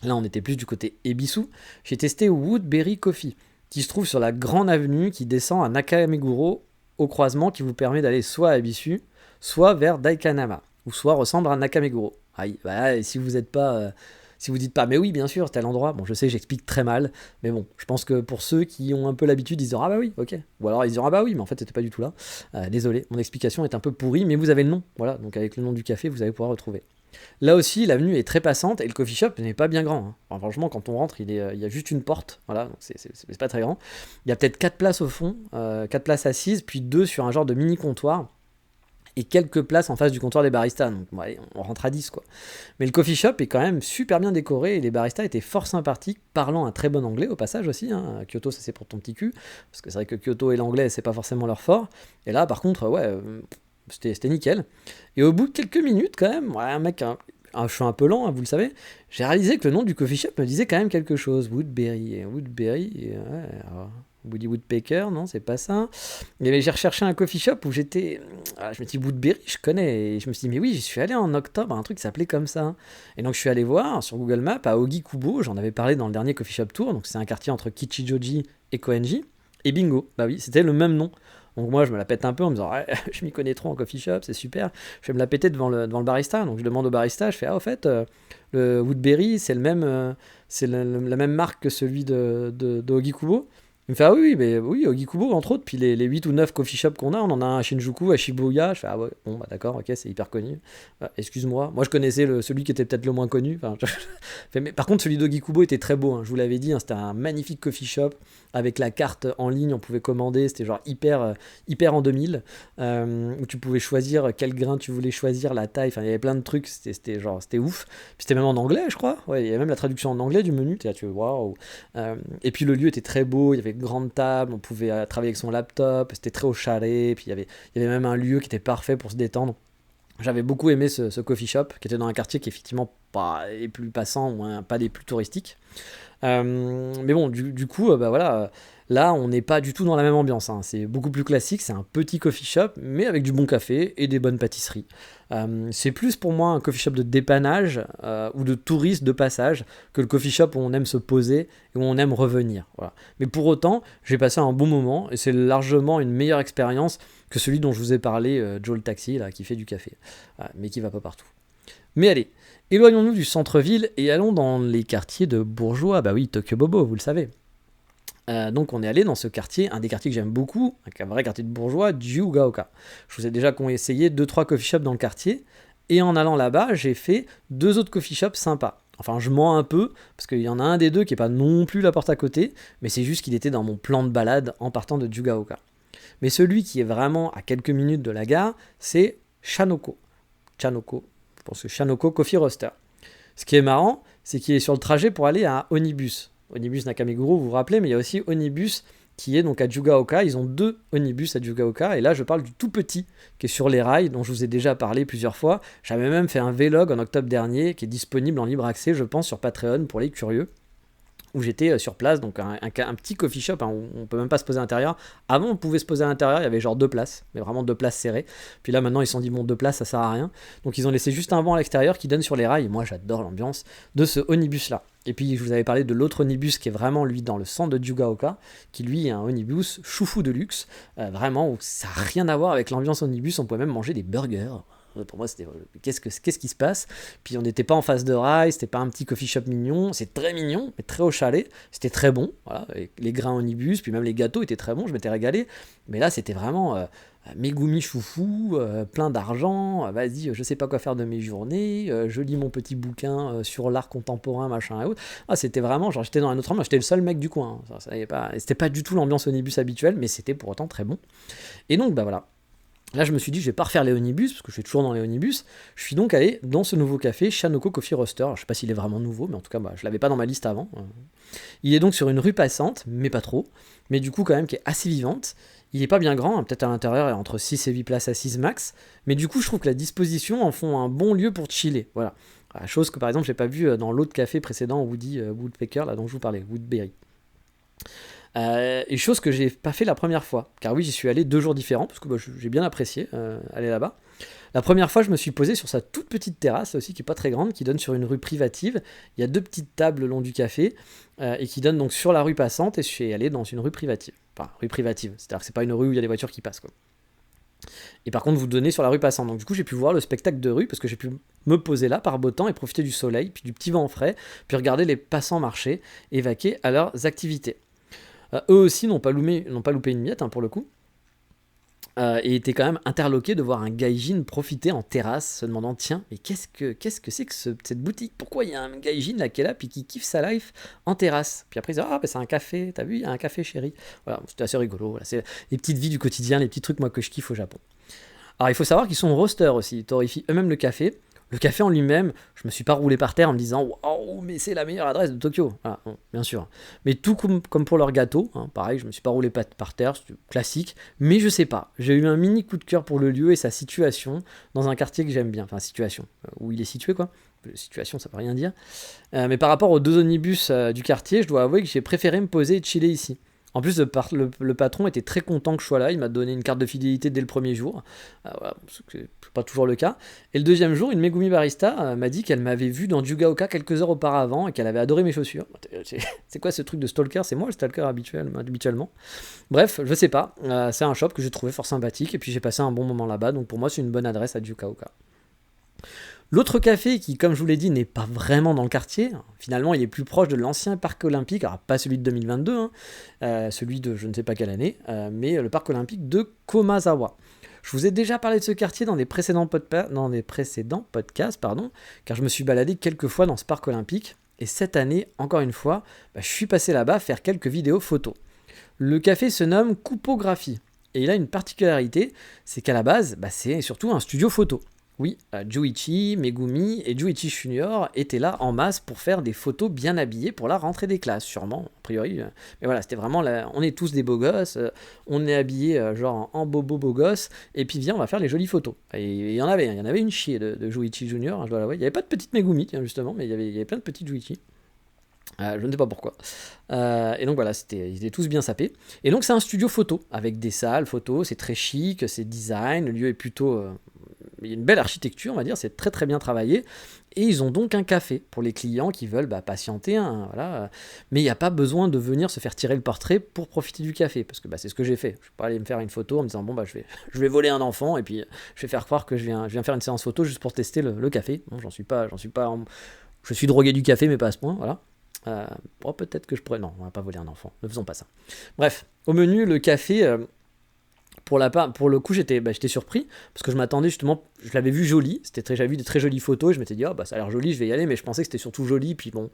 Là, on était plus du côté Ebisu. J'ai testé Woodberry Coffee, qui se trouve sur la grande avenue qui descend à Nakameguro, au croisement qui vous permet d'aller soit à Ebisu, soit vers Daikanama, ou soit ressemble à Nakameguro. Aïe, bah, si vous êtes pas... si vous dites pas, mais oui, bien sûr, tel endroit. Bon, je sais, j'explique très mal, mais bon, je pense que pour ceux qui ont un peu l'habitude, ils diront, ah bah oui, ok. Ou alors ils diront, ah bah oui, mais en fait, c'était pas du tout là. Désolé, mon explication est un peu pourrie, mais vous avez le nom. Voilà, donc avec le nom du café, vous allez pouvoir retrouver. Là aussi, l'avenue est très passante et le coffee shop n'est pas bien grand. Hein. Enfin, franchement, quand on rentre, il y a juste une porte. Voilà, donc c'est pas très grand. Il y a peut-être 4 places au fond, 4 places assises, puis 2 sur un genre de mini comptoir. Et quelques places en face du comptoir des baristas. Donc, bon, allez, on rentre à 10, quoi. Mais le coffee shop est quand même super bien décoré et les baristas étaient fort sympathiques, parlant un très bon anglais au passage aussi. Hein. Kyoto, ça c'est pour ton petit cul. Parce que c'est vrai que Kyoto et l'anglais, c'est pas forcément leur fort. Et là, par contre, ouais, c'était nickel. Et au bout de quelques minutes, quand même, ouais, un mec, je suis un peu lent, hein, vous le savez, j'ai réalisé que le nom du coffee shop me disait quand même quelque chose. Woodberry. Ouais, alors, Woody Woodpecker, non, c'est pas ça. Mais j'ai recherché un coffee shop où j'étais. Je me suis dit, Woodberry, je connais. Et je me suis dit, mais oui, j'y suis allé en octobre à un truc qui s'appelait comme ça. Et donc je suis allé voir sur Google Maps à Ogikubo, j'en avais parlé dans le dernier coffee shop tour. Donc c'est un quartier entre Kichijoji et Koenji. Et bingo, bah oui, c'était le même nom. Donc moi je me la pète un peu en me disant ouais, je m'y connais trop en coffee shop, c'est super. Je vais me la péter devant le barista. Donc je demande au barista, je fais au fait le Woodberry c'est le même c'est la même marque que celui de Ogikubo. Il me fait ah oui, mais oui, Ogikubo entre autres, puis les 8 ou 9 coffee shops qu'on a, on en a un à Shinjuku, à Shibuya. Je fais ah ouais, bon bah d'accord, ok, c'est hyper connu. Excuse-moi, moi je connaissais celui qui était peut-être le moins connu. Enfin, mais par contre celui d'Ogikubo était très beau, hein, je vous l'avais dit, hein, c'était un magnifique coffee shop avec la carte en ligne, on pouvait commander, c'était genre hyper en 2000, où tu pouvais choisir quel grain tu voulais choisir, la taille, enfin il y avait plein de trucs, c'était ouf. Puis c'était même en anglais, je crois, ouais, il y avait même la traduction en anglais du menu, tu vois, waouh. Et puis le lieu était très beau, il y avait une grande table, on pouvait travailler avec son laptop, c'était très au chalet, puis il y avait même un lieu qui était parfait pour se détendre. J'avais beaucoup aimé ce coffee shop qui était dans un quartier qui est effectivement pas les plus passants ou hein, pas les plus touristiques. Mais bon, du coup, bah voilà, là on n'est pas du tout dans la même ambiance. Hein. C'est beaucoup plus classique, c'est un petit coffee shop, mais avec du bon café et des bonnes pâtisseries. C'est plus pour moi un coffee shop de dépannage ou de touristes de passage que le coffee shop où on aime se poser et où on aime revenir. Voilà. Mais pour autant, j'ai passé un bon moment et c'est largement une meilleure expérience que celui dont je vous ai parlé, Joe le taxi, là, qui fait du café, mais qui va pas partout. Mais allez, éloignons-nous du centre-ville et allons dans les quartiers de bourgeois. Bah oui, Tokyo Bobo, vous le savez. Donc on est allé dans ce quartier, un des quartiers que j'aime beaucoup, un vrai quartier de bourgeois, Jugaoka. Je vous ai déjà essayé 2-3 coffee shops dans le quartier, et en allant là-bas, j'ai fait 2 autres coffee shops sympas. Enfin, je mens un peu, parce qu'il y en a un des deux qui n'est pas non plus la porte à côté, mais c'est juste qu'il était dans mon plan de balade en partant de Jugaoka. Mais celui qui est vraiment à quelques minutes de la gare, c'est Chanoko, je pense que Chanoko Coffee Roaster. Ce qui est marrant, c'est qu'il est sur le trajet pour aller à Onibus. Onibus Nakameguro, vous vous rappelez, mais il y a aussi Onibus qui est donc à Jugaoka. Ils ont 2 Onibus à Jugaoka, et là je parle du tout petit qui est sur les rails, dont je vous ai déjà parlé plusieurs fois. J'avais même fait un vlog en octobre dernier qui est disponible en libre accès, je pense, sur Patreon pour les curieux, où j'étais sur place, donc un petit coffee shop, hein, où on peut même pas se poser à l'intérieur. Avant, on pouvait se poser à l'intérieur, il y avait genre 2 places, mais vraiment 2 places serrées. Puis là, maintenant, ils se sont dit, bon, 2 places, ça sert à rien. Donc, ils ont laissé juste un banc à l'extérieur qui donne sur les rails. Et moi, j'adore l'ambiance de ce Onibus-là. Et puis, je vous avais parlé de l'autre Onibus qui est vraiment, lui, dans le centre de Jugaoka, qui, lui, est un Onibus choufou de luxe. Vraiment, où ça n'a rien à voir avec l'ambiance Onibus. On pouvait même manger des burgers. Pour moi, c'était qu'est-ce qui se passe. Puis on n'était pas en face de rail, c'était pas un petit coffee shop mignon, c'est très mignon, mais très au chalet, c'était très bon, voilà, les grains Onibus, puis même les gâteaux étaient très bons, je m'étais régalé, mais là c'était vraiment Megumi choufou, plein d'argent, vas-y, je sais pas quoi faire de mes journées, je lis mon petit bouquin sur l'art contemporain, machin et autres. C'était vraiment, genre j'étais dans un autre ambiance, j'étais le seul mec du coin, hein. C'était pas du tout l'ambiance Onibus habituelle, mais c'était pour autant très bon. Et donc bah voilà. Là, je me suis dit, je vais pas refaire les Onibus, parce que je suis toujours dans les Onibus. Je suis donc allé dans ce nouveau café, Chanoko Coffee Roaster. Alors, je sais pas s'il est vraiment nouveau, mais en tout cas, je l'avais pas dans ma liste avant. Il est donc sur une rue passante, mais pas trop. Mais du coup, quand même, qui est assez vivante. Il est pas bien grand, hein, peut-être à l'intérieur, il y a entre 6 et 8 places assises max. Mais du coup, je trouve que la disposition en font un bon lieu pour chiller. Voilà. Chose que, par exemple, j'ai pas vu dans l'autre café précédent, Woody Woodpecker, là dont je vous parlais, Woodberry. Et chose que j'ai pas fait la première fois. Car oui, j'y suis allé 2 jours différents, parce que j'ai bien apprécié aller là-bas. La première fois, je me suis posé sur sa toute petite terrasse, aussi, qui est pas très grande, qui donne sur une rue privative. Il y a 2 petites tables le long du café, et qui donne donc sur la rue passante, et je suis allé dans une rue privative. Enfin, rue privative, c'est-à-dire que c'est pas une rue où il y a des voitures qui passent, quoi. Et par contre, vous donnez sur la rue passante. Donc du coup, j'ai pu voir le spectacle de rue, parce que j'ai pu me poser là par beau temps et profiter du soleil, puis du petit vent frais, puis regarder les passants marcher et vaquer à leurs activités. Eux aussi n'ont pas loupé une miette, hein, pour le coup. Et étaient quand même interloqués de voir un gaijin profiter en terrasse, se demandant tiens, mais qu'est-ce que c'est que cette boutique? Pourquoi il y a un gaijin là qui est là, puis qui kiffe sa life en terrasse? Puis après ils disent ah, bah, c'est un café, t'as vu, il y a un café chéri. Voilà, c'était assez rigolo. Voilà, c'est les petites vies du quotidien, les petits trucs moi que je kiffe au Japon. Alors il faut savoir qu'ils sont roasters aussi, ils torréfient eux-mêmes le café. Le café en lui-même, je me suis pas roulé par terre en me disant waouh, mais c'est la meilleure adresse de Tokyo. Voilà, bon, bien sûr. Mais tout comme pour leur gâteau, hein, pareil, je me suis pas roulé par terre, c'est classique. Mais je sais pas, j'ai eu un mini coup de cœur pour le lieu et sa situation dans un quartier que j'aime bien. Enfin, situation, où il est situé quoi. Situation, ça peut rien dire. Mais par rapport aux 2 omnibus du quartier, je dois avouer que j'ai préféré me poser et chiller ici. En plus, le patron était très content que je sois là. Il m'a donné une carte de fidélité dès le premier jour. Voilà, c'est pas toujours le cas. Et le deuxième jour, une Megumi barista m'a dit qu'elle m'avait vu dans Jugaoka quelques heures auparavant et qu'elle avait adoré mes chaussures. C'est quoi ce truc de stalker? C'est moi le stalker habituellement. Bref, je sais pas. C'est un shop que j'ai trouvé fort sympathique et puis j'ai passé un bon moment là-bas. Donc pour moi, c'est une bonne adresse à Jugaoka. L'autre café qui, comme je vous l'ai dit, n'est pas vraiment dans le quartier, finalement il est plus proche de l'ancien parc olympique, alors pas celui de 2022, hein, celui de je ne sais pas quelle année, mais le parc olympique de Komazawa. Je vous ai déjà parlé de ce quartier dans des précédents podcasts, car je me suis baladé quelques fois dans ce parc olympique, et cette année, encore une fois, je suis passé là-bas faire quelques vidéos photos. Le café se nomme Coupographie, et il a une particularité, c'est qu'à la base, c'est surtout un studio photo. Oui, Juichi, Megumi et Juichi Junior étaient là en masse pour faire des photos bien habillées pour la rentrée des classes, sûrement, a priori. Mais voilà, c'était vraiment, on est tous des beaux gosses, on est habillés genre en beau gosse, et puis viens, on va faire les jolies photos. Et il y en avait une chier de Juichi Junior, je dois l'avouer. Il n'y avait pas de petite Megumi, tiens, justement, mais il y avait plein de petites Juichi. Je ne sais pas pourquoi. Et donc voilà, ils étaient tous bien sapés. Et donc c'est un studio photo, avec des salles photos, c'est très chic, c'est design, le lieu est plutôt... il y a une belle architecture, on va dire, c'est très très bien travaillé. Et ils ont donc un café pour les clients qui veulent patienter. Hein, voilà. Mais il n'y a pas besoin de venir se faire tirer le portrait pour profiter du café. Parce que c'est ce que j'ai fait. Je ne vais pas aller me faire une photo en me disant bon, je vais voler un enfant et puis je vais faire croire que je viens faire une séance photo juste pour tester le café. Bon, je suis drogué du café, mais pas à ce point. Voilà. Peut-être que je pourrais... Non, on va pas voler un enfant. Ne faisons pas ça. Bref, au menu, le café... Pour le coup, j'étais surpris, parce que je m'attendais justement, je l'avais vu joli, j'avais vu des très jolies photos, et je m'étais dit, ça a l'air joli, je vais y aller, mais je pensais que c'était surtout joli, puis bon,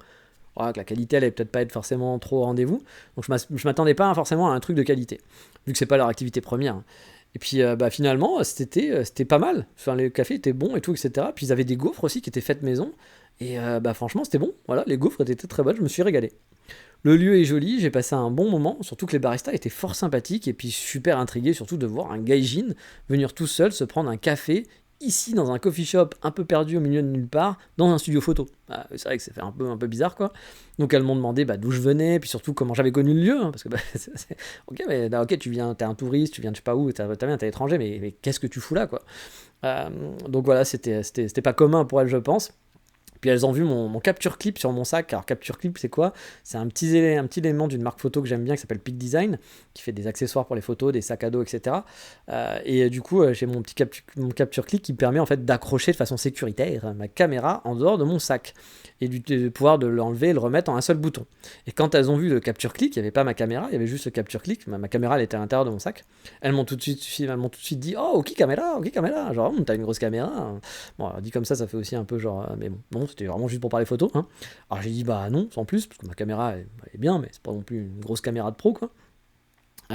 que la qualité allait peut-être pas être forcément trop au rendez-vous, donc je m'attendais pas forcément à un truc de qualité, vu que c'est pas leur activité première. Et puis finalement, c'était pas mal, enfin, le café était bon et tout, etc. Puis ils avaient des gaufres aussi qui étaient faites maison, et franchement, c'était bon, voilà, les gaufres étaient très bonnes, je me suis régalé. Le lieu est joli, j'ai passé un bon moment, surtout que les baristas étaient fort sympathiques et puis super intrigués surtout de voir un gaijin venir tout seul se prendre un café ici dans un coffee shop un peu perdu au milieu de nulle part dans un studio photo. C'est vrai que ça fait un peu bizarre quoi. Donc elles m'ont demandé d'où je venais, puis surtout comment j'avais connu le lieu, hein, parce que ok, mais ok, t'es un touriste, tu viens de je sais pas où, t'es étranger, mais qu'est-ce que tu fous là quoi. Donc voilà, c'était pas commun pour elles je pense. Puis elles ont vu mon capture clip sur mon sac. Alors capture clip c'est quoi? C'est un petit élément d'une marque photo que j'aime bien qui s'appelle Peak Design, qui fait des accessoires pour les photos, des sacs à dos, etc. Et du coup j'ai mon petit mon capture clip qui me permet en fait d'accrocher de façon sécuritaire ma caméra en dehors de mon sac et de pouvoir de l'enlever et le remettre en un seul bouton. Et quand elles ont vu le capture clip, il n'y avait pas ma caméra, il y avait juste le capture clip. Ma caméra elle était à l'intérieur de mon sac. Elles m'ont tout de suite dit oh ok caméra, genre t'as une grosse caméra. Bon alors, dit comme ça fait aussi un peu genre mais bon non, c'était vraiment juste pour parler photo. Hein. Alors j'ai dit non, sans plus, parce que ma caméra elle est bien, mais c'est pas non plus une grosse caméra de pro quoi.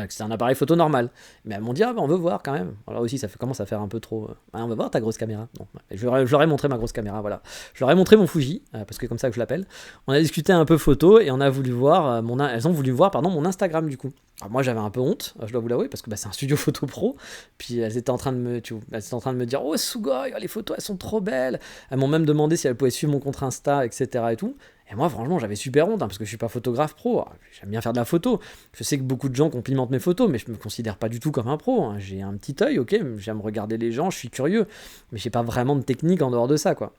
C'est un appareil photo normal. Mais elles m'ont dit on veut voir quand même. Alors aussi ça commence à faire un peu trop. On va voir ta grosse caméra. Bon, je leur ai montré ma grosse caméra, voilà. Je leur ai montré mon Fuji, parce que comme ça que je l'appelle. On a discuté un peu photo et on a voulu voir elles ont voulu voir mon Instagram du coup. Alors moi j'avais un peu honte, je dois vous l'avouer, parce que c'est un studio photo pro. Puis elles étaient en train de me dire oh Sugoi, les photos elles sont trop belles. Elles m'ont même demandé si elles pouvaient suivre mon compte Insta, etc. et tout. Et moi, franchement, j'avais super honte, parce que je suis pas photographe pro. Alors, j'aime bien faire de la photo. Je sais que beaucoup de gens complimentent mes photos, mais je me considère pas du tout comme un pro, hein. J'ai un petit œil, ok, j'aime regarder les gens, je suis curieux, mais j'ai pas vraiment de technique en dehors de ça, quoi.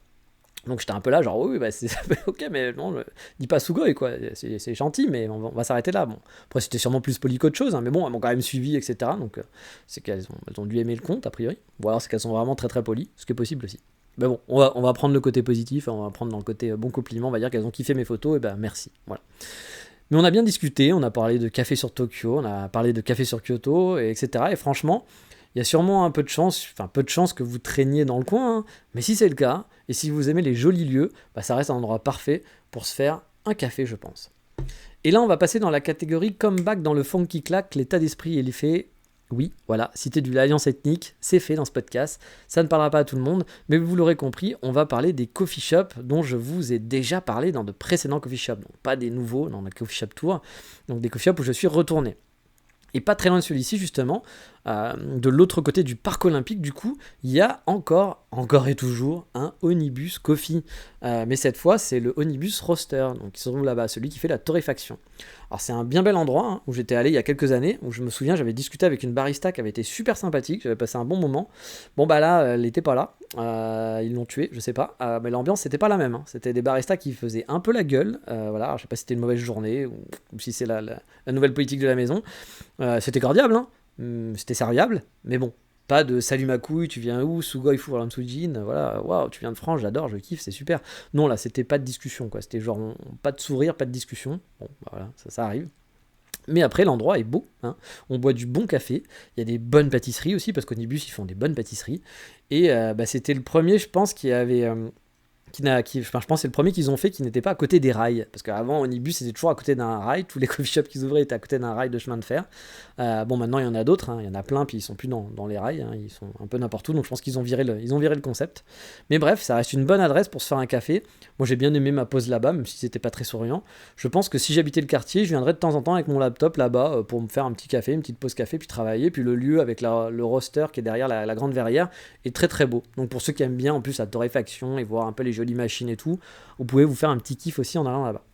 Donc j'étais un peu là, genre, oui, bah, c'est ok, mais non, dis pas Sugoi, quoi. C'est gentil, mais on va s'arrêter là. Bon, après, c'était sûrement plus poli qu'autre chose, hein, mais bon, elles m'ont quand même suivi, etc. Donc, c'est qu'elles ont dû aimer le compte, a priori. Ou alors, c'est qu'elles sont vraiment très très polies, ce qui est possible aussi. Mais bon, on va prendre le côté positif, hein, on va prendre dans le côté bon compliment, on va dire qu'elles ont kiffé mes photos, et ben merci. Voilà. Mais on a bien discuté, on a parlé de café sur Tokyo, on a parlé de café sur Kyoto, etc. Et franchement, il y a sûrement un peu de chance, enfin peu de chance que vous traîniez dans le coin, hein, mais si c'est le cas, et si vous aimez les jolis lieux, bah ça reste un endroit parfait pour se faire un café, je pense. Et là, on va passer dans la catégorie comeback dans le funky clack, l'état d'esprit et l'effet. Oui, voilà, citer du l'alliance ethnique, c'est fait dans ce podcast. Ça ne parlera pas à tout le monde, mais vous l'aurez compris, on va parler des coffee shops dont je vous ai déjà parlé dans de précédents coffee shops. Donc pas des nouveaux, dans le coffee shop tour, donc des coffee shops où je suis retourné. Et pas très loin de celui-ci, justement, de l'autre côté du parc olympique, du coup, il y a encore et toujours, un Onibus Coffee. Mais cette fois, c'est le Onibus Roaster, donc qui se trouve là-bas, celui qui fait la torréfaction. Alors c'est un bien bel endroit, hein, où j'étais allé il y a quelques années, où je me souviens, j'avais discuté avec une barista qui avait été super sympathique, j'avais passé un bon moment. Bon bah là, elle n'était pas là, ils l'ont tuée, je sais pas, mais l'ambiance c'était pas la même, hein. C'était des baristas qui faisaient un peu la gueule, voilà, alors, je sais pas si c'était une mauvaise journée, ou si c'est la nouvelle politique de la maison. C'était cordial, hein. C'était serviable, mais bon, pas de salut ma couille, tu viens où, Sugoi Furansujin, voilà, waouh, tu viens de France, j'adore, je kiffe, c'est super. Non, là, c'était pas de discussion, quoi, c'était genre, pas de sourire, pas de discussion, bon, bah, voilà, ça arrive. Mais après, l'endroit est beau, hein. On boit du bon café, il y a des bonnes pâtisseries aussi, parce qu'Onibus, ils font des bonnes pâtisseries, et bah, c'était le premier, je pense, qui avait. Enfin, je pense que c'est le premier qu'ils ont fait qui n'était pas à côté des rails. Parce qu'avant, Onibus, c'était toujours à côté d'un rail. Tous les coffee shops qu'ils ouvraient étaient à côté d'un rail de chemin de fer. Bon, maintenant, il y en a d'autres, hein. Il y en a plein, puis ils sont plus dans les rails, hein. Ils sont un peu n'importe où. Donc, je pense qu'ils ont viré le concept. Mais bref, ça reste une bonne adresse pour se faire un café. Moi, j'ai bien aimé ma pause là-bas, même si c'était pas très souriant. Je pense que si j'habitais le quartier, je viendrais de temps en temps avec mon laptop là-bas pour me faire un petit café, une petite pause café, puis travailler. Puis le lieu avec le roster qui est derrière la grande verrière est très très beau. Donc, pour ceux qui aiment bien, en plus, la torréfaction et voir un peu les jolies machines et tout, vous pouvez vous faire un petit kiff aussi en allant là-bas.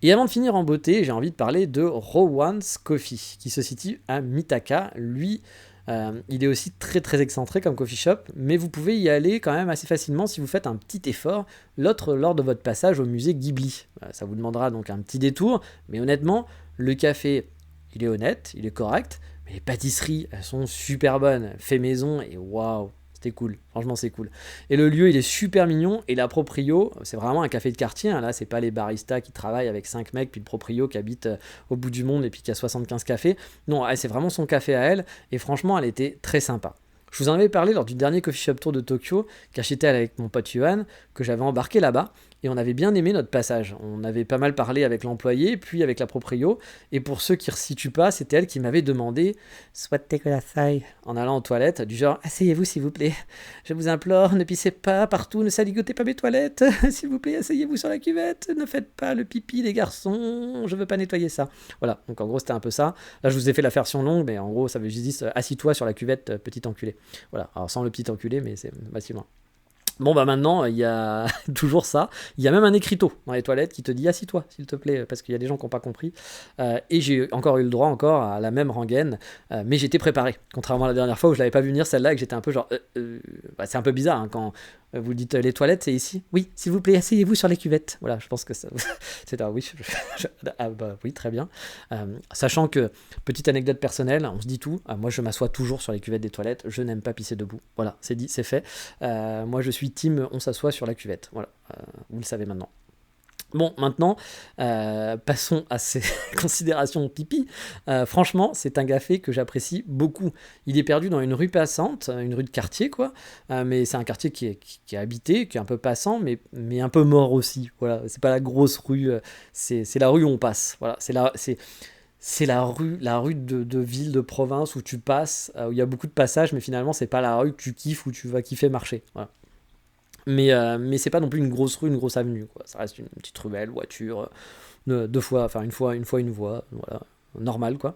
Et avant de finir en beauté, j'ai envie de parler de Rowan's Coffee, qui se situe à Mitaka. Lui, il est aussi très très excentré comme coffee shop, mais vous pouvez y aller quand même assez facilement si vous faites un petit effort lors de votre passage au musée Ghibli. Ça vous demandera donc un petit détour, mais honnêtement, le café, il est honnête, il est correct, mais les pâtisseries, elles sont super bonnes, fait maison, et waouh, c'était cool, franchement c'est cool. Et le lieu il est super mignon, et la proprio, c'est vraiment un café de quartier, hein. Là c'est pas les baristas qui travaillent avec 5 mecs, puis le proprio qui habite au bout du monde et puis qui a 75 cafés. Non, c'est vraiment son café à elle, et franchement elle était très sympa. Je vous en avais parlé lors du dernier coffee shop tour de Tokyo, car j'étais avec mon pote Yuan, que j'avais embarqué là-bas, et on avait bien aimé notre passage. On avait pas mal parlé avec l'employé, puis avec la proprio, et pour ceux qui ne resituent pas, c'était elle qui m'avait demandé Swatte kudasai en allant aux toilettes, du genre asseyez-vous s'il vous plaît, je vous implore, ne pissez pas partout, ne saligotez pas mes toilettes, s'il vous plaît, asseyez-vous sur la cuvette, ne faites pas le pipi les garçons, je veux pas nettoyer ça. Voilà, donc en gros c'était un peu ça. Là je vous ai fait la version longue, mais en gros ça veut juste dire assis-toi sur la cuvette, petit enculé. Voilà, alors sans le petit enculé, mais c'est facilement. Bon bah maintenant il y a toujours ça, il y a même un écriteau dans les toilettes qui te dit assis-toi s'il te plaît, parce qu'il y a des gens qui n'ont pas compris, et j'ai encore eu le droit à la même rengaine, mais j'étais préparé, contrairement à la dernière fois où je l'avais pas vu venir celle-là et que j'étais un peu genre bah, c'est un peu bizarre, hein, quand vous dites les toilettes c'est ici, oui s'il vous plaît asseyez-vous sur les cuvettes, voilà je pense que ça c'est un oui, ah bah oui très bien, sachant que petite anecdote personnelle, on se dit tout, moi je m'assois toujours sur les cuvettes des toilettes, je n'aime pas pisser debout, voilà c'est dit, c'est fait, moi je suis team on s'assoit sur la cuvette, voilà, vous le savez maintenant. Bon, maintenant, passons à ces considérations pipi. Franchement, c'est un café que j'apprécie beaucoup. Il est perdu dans une rue passante, une rue de quartier, quoi. Mais c'est un quartier qui est habité, qui est un peu passant, mais un peu mort aussi. Voilà, c'est pas la grosse rue, c'est la rue où on passe. Voilà, c'est la rue de ville, de province où tu passes, où il y a beaucoup de passages, mais finalement, c'est pas la rue que tu kiffes, où tu vas kiffer marcher. Voilà. Mais c'est pas non plus une grosse rue, une grosse avenue, quoi. Ça reste une petite ruelle, voiture, une voie, voilà, normal, quoi.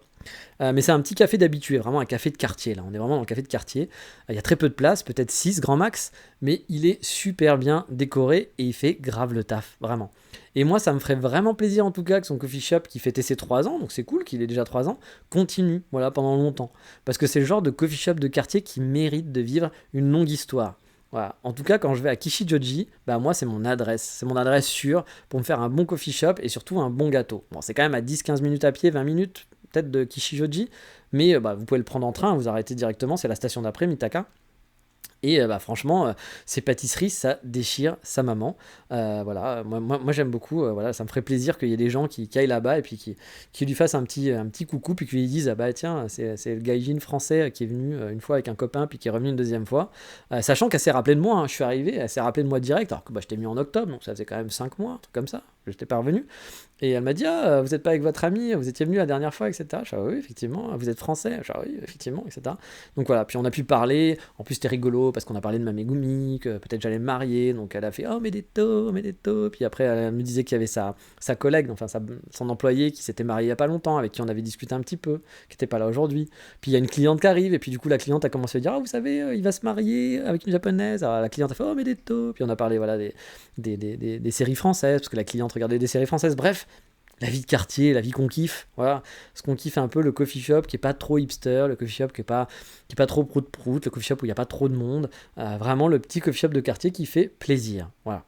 Mais c'est un petit café d'habitué, vraiment un café de quartier là. On est vraiment dans le café de quartier. Il y a très peu de place, peut-être 6 grand max, mais il est super bien décoré et il fait grave le taf, vraiment. Et moi, ça me ferait vraiment plaisir en tout cas que son coffee shop qui fêtait ses 3 ans, donc c'est cool qu'il ait déjà 3 ans, continue, voilà, pendant longtemps. Parce que c'est le genre de coffee shop de quartier qui mérite de vivre une longue histoire. Voilà. En tout cas, quand je vais à Kishijoji, bah moi c'est mon adresse. C'est mon adresse sûre pour me faire un bon coffee shop et surtout un bon gâteau. Bon, c'est quand même à 10-15 minutes à pied, 20 minutes peut-être de Kishijoji, mais bah, vous pouvez le prendre en train, vous arrêtez directement, c'est la station d'après, Mitaka. Et bah, franchement, ces pâtisseries, ça déchire sa maman. Voilà, moi, j'aime beaucoup. Voilà, ça me ferait plaisir qu'il y ait des gens qui aillent là-bas et puis qui lui fassent un petit coucou, puis qui lui disent ah bah tiens, c'est le gaijin français qui est venu une fois avec un copain, puis qui est revenu une deuxième fois. Sachant qu'elle s'est rappelée de moi, hein, je suis arrivé, elle s'est rappelée de moi direct, alors que bah, je t'ai mis en octobre, donc ça faisait quand même 5 mois, un truc comme ça. Je n'étais pas revenu. Et elle m'a dit ah, vous n'êtes pas avec votre ami, vous étiez venu la dernière fois, etc. Je dis ah, oui, effectivement, vous êtes français, je dis ah, oui, effectivement, etc. Donc voilà, puis on a pu parler. En plus, c'était rigolo parce qu'on a parlé de ma Megumi, que peut-être j'allais me marier. Donc elle a fait oh, Medeto. Puis après, elle me disait qu'il y avait sa collègue, enfin son employé qui s'était marié il y a pas longtemps, avec qui on avait discuté un petit peu, qui n'était pas là aujourd'hui. Puis il y a une cliente qui arrive, et puis du coup, la cliente a commencé à dire ah, vous savez, il va se marier avec une japonaise. Alors la cliente a fait oh, Medeto. Puis on a parlé voilà, des séries françaises, parce que la cliente regardait des séries françaises. Bref, la vie de quartier, la vie qu'on kiffe, voilà, ce qu'on kiffe un peu, le coffee shop qui est pas trop hipster, le coffee shop qui est pas trop prout-prout, le coffee shop où il n'y a pas trop de monde, vraiment le petit coffee shop de quartier qui fait plaisir, voilà.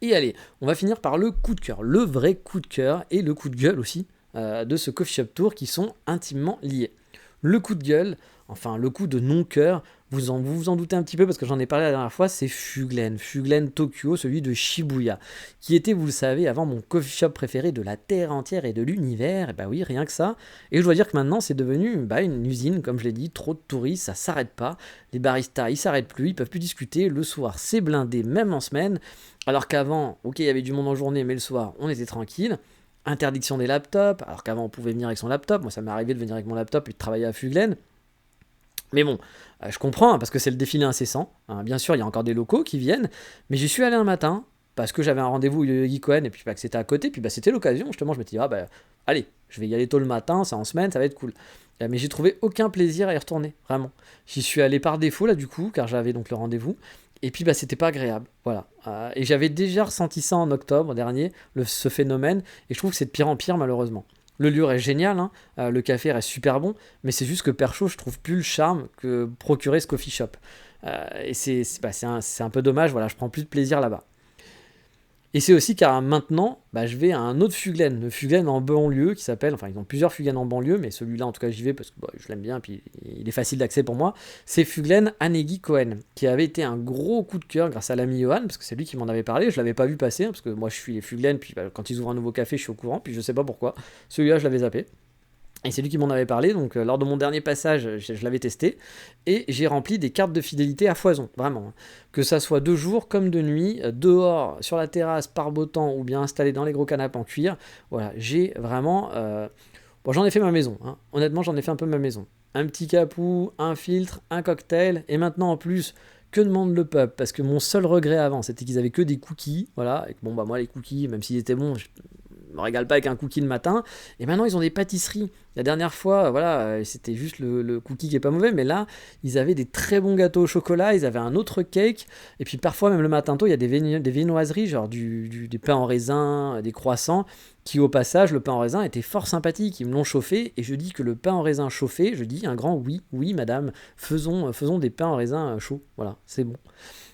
Et allez, on va finir par le coup de cœur, le vrai coup de cœur et le coup de gueule aussi de ce coffee shop tour qui sont intimement liés. Le coup de gueule, enfin le coup de non-cœur, vous en doutez un petit peu parce que j'en ai parlé la dernière fois, c'est Fuglen Tokyo, celui de Shibuya, qui était, vous le savez, avant mon coffee shop préféré de la terre entière et de l'univers, et bah oui, rien que ça. Et je dois dire que maintenant c'est devenu une usine, comme je l'ai dit, trop de touristes, ça s'arrête pas, les baristas ils s'arrêtent plus, ils peuvent plus discuter, le soir c'est blindé, même en semaine, alors qu'avant, ok il y avait du monde en journée, mais le soir on était tranquille. Interdiction des laptops, alors qu'avant on pouvait venir avec son laptop, moi ça m'est arrivé de venir avec mon laptop et de travailler à Fuglen. Mais bon, je comprends, hein, parce que c'est le défilé incessant. Hein. Bien sûr, il y a encore des locaux qui viennent, mais j'y suis allé un matin, parce que j'avais un rendez-vous au Yogi Cohen, et puis que c'était à côté, puis c'était l'occasion, justement, je me suis dit, ah bah, allez, je vais y aller tôt le matin, c'est en semaine, ça va être cool. Mais j'ai trouvé aucun plaisir à y retourner, vraiment. J'y suis allé par défaut, là, du coup, car j'avais donc le rendez-vous, et puis c'était pas agréable, voilà. Et j'avais déjà ressenti ça en octobre dernier, ce phénomène, et je trouve que c'est de pire en pire, malheureusement. Le lieu est génial, hein, le café reste super bon, mais c'est juste que percho, je trouve plus le charme que procurer ce coffee shop. Et c'est un peu dommage, voilà, je prends plus de plaisir là-bas. Et c'est aussi car maintenant, je vais à un autre Fuglen, le Fuglen en banlieue qui s'appelle, enfin ils ont plusieurs Fuglen en banlieue, mais celui-là en tout cas j'y vais parce que je l'aime bien, puis il est facile d'accès pour moi. C'est Fuglen Hanegi Koen, qui avait été un gros coup de cœur grâce à l'ami Johan, parce que c'est lui qui m'en avait parlé, je l'avais pas vu passer, hein, parce que moi je suis les Fuglen, puis quand ils ouvrent un nouveau café je suis au courant, puis je sais pas pourquoi, celui-là je l'avais zappé. Et c'est lui qui m'en avait parlé, donc lors de mon dernier passage, je l'avais testé, et j'ai rempli des cartes de fidélité à foison, vraiment. Que ça soit de jour comme de nuit, dehors, sur la terrasse, par beau temps, ou bien installé dans les gros canapes en cuir, voilà, j'ai vraiment... j'en ai fait ma maison, hein. Honnêtement, j'en ai fait un peu ma maison. Un petit capou, un filtre, un cocktail, et maintenant en plus... Que demande le peuple? Parce que mon seul regret avant, c'était qu'ils avaient que des cookies, voilà, et que moi les cookies, même s'ils étaient bons, je me régale pas avec un cookie le matin, et maintenant ils ont des pâtisseries. La dernière fois, voilà, c'était juste le cookie qui est pas mauvais, mais là, ils avaient des très bons gâteaux au chocolat, ils avaient un autre cake, et puis parfois, même le matin tôt, il y a des viennoiseries, genre des pains en raisin, des croissants, qui au passage, le pain en raisin était fort sympathique, ils me l'ont chauffé, et je dis que le pain en raisin chauffé, je dis un grand oui madame, faisons des pains en raisin chauds, voilà, c'est bon.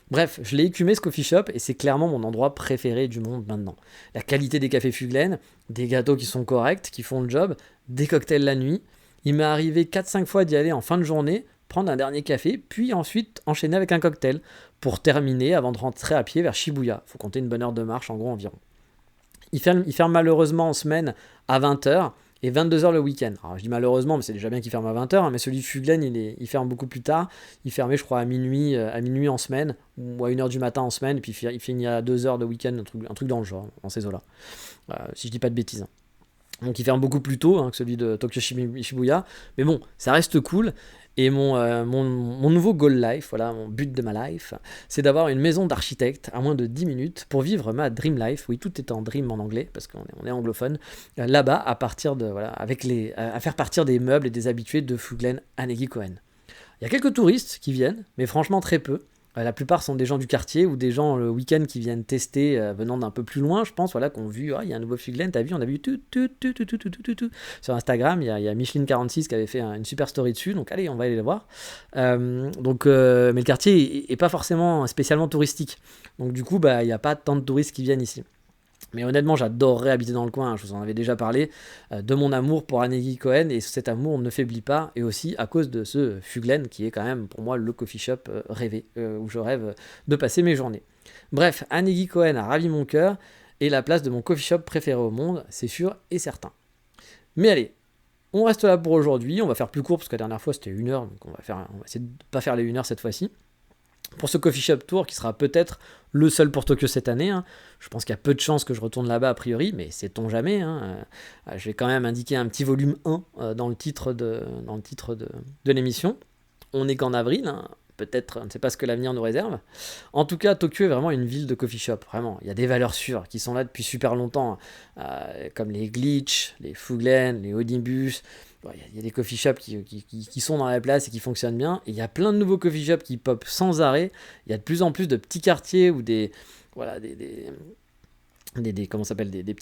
Bref, je l'ai écumé ce coffee shop et c'est clairement mon endroit préféré du monde maintenant. La qualité des cafés Fuglen, des gâteaux qui sont corrects, qui font le job, des cocktails la nuit. Il m'est arrivé 4-5 fois d'y aller en fin de journée, prendre un dernier café, puis ensuite enchaîner avec un cocktail, pour terminer avant de rentrer à pied vers Shibuya. Faut compter une bonne heure de marche en gros environ. Il ferme malheureusement en semaine à 20h, et 22h le week-end. Alors je dis malheureusement, mais c'est déjà bien qu'il ferme à 20h, hein, mais celui de Fuglen, il ferme beaucoup plus tard. Il fermait, je crois, à minuit en semaine, ou à 1h du matin en semaine, et puis il finit à 2h de week-end, un truc dans le genre, en ces eaux-là. Si je dis pas de bêtises. Donc il ferme beaucoup plus tôt que celui de Tokyo Shibuya, mais bon, ça reste cool. Et mon nouveau goal life, voilà, mon but de ma life, c'est d'avoir une maison d'architecte à moins de 10 minutes pour vivre ma dream life. Oui, tout est en dream en anglais, parce qu'on est anglophone. Là-bas, à partir de, voilà, à faire partir des meubles et des habitués de Fuglen à Carnegie Cohen. Il y a quelques touristes qui viennent, mais franchement très peu. La plupart sont des gens du quartier ou des gens le week-end qui viennent tester venant d'un peu plus loin, je pense, voilà, qu'on vu, il y a un nouveau Fuglen, t'as vu, on a vu tout. Sur Instagram, il y a Micheline46 qui avait fait une super story dessus, donc allez, on va aller le voir. Mais le quartier est pas forcément spécialement touristique, donc du coup, il n'y a pas tant de touristes qui viennent ici. Mais honnêtement, j'adorerais habiter dans le coin, je vous en avais déjà parlé, de mon amour pour Carnegie Cohen, et cet amour ne faiblit pas, et aussi à cause de ce Fuglen, qui est quand même pour moi le coffee shop rêvé, où je rêve de passer mes journées. Bref, Carnegie Cohen a ravi mon cœur, et la place de mon coffee shop préféré au monde, c'est sûr et certain. Mais allez, on reste là pour aujourd'hui, on va faire plus court, parce que la dernière fois c'était 1 heure, donc on va essayer de ne pas faire les 1 heure cette fois-ci. Pour ce coffee shop tour qui sera peut-être le seul pour Tokyo cette année, je pense qu'il y a peu de chances que je retourne là-bas a priori, mais sait-on jamais. Je vais quand même indiquer un petit volume 1 dans le titre de l'émission. On n'est qu'en avril, peut-être, on ne sait pas ce que l'avenir nous réserve. En tout cas, Tokyo est vraiment une ville de coffee shop, vraiment. Il y a des valeurs sûres qui sont là depuis super longtemps, comme les Glitch, les Fuglen, les Olympus. Il y a des coffee shops qui sont dans la place et qui fonctionnent bien. Et il y a plein de nouveaux coffee shops qui pop sans arrêt. Il y a de plus en plus de petits quartiers ou des petits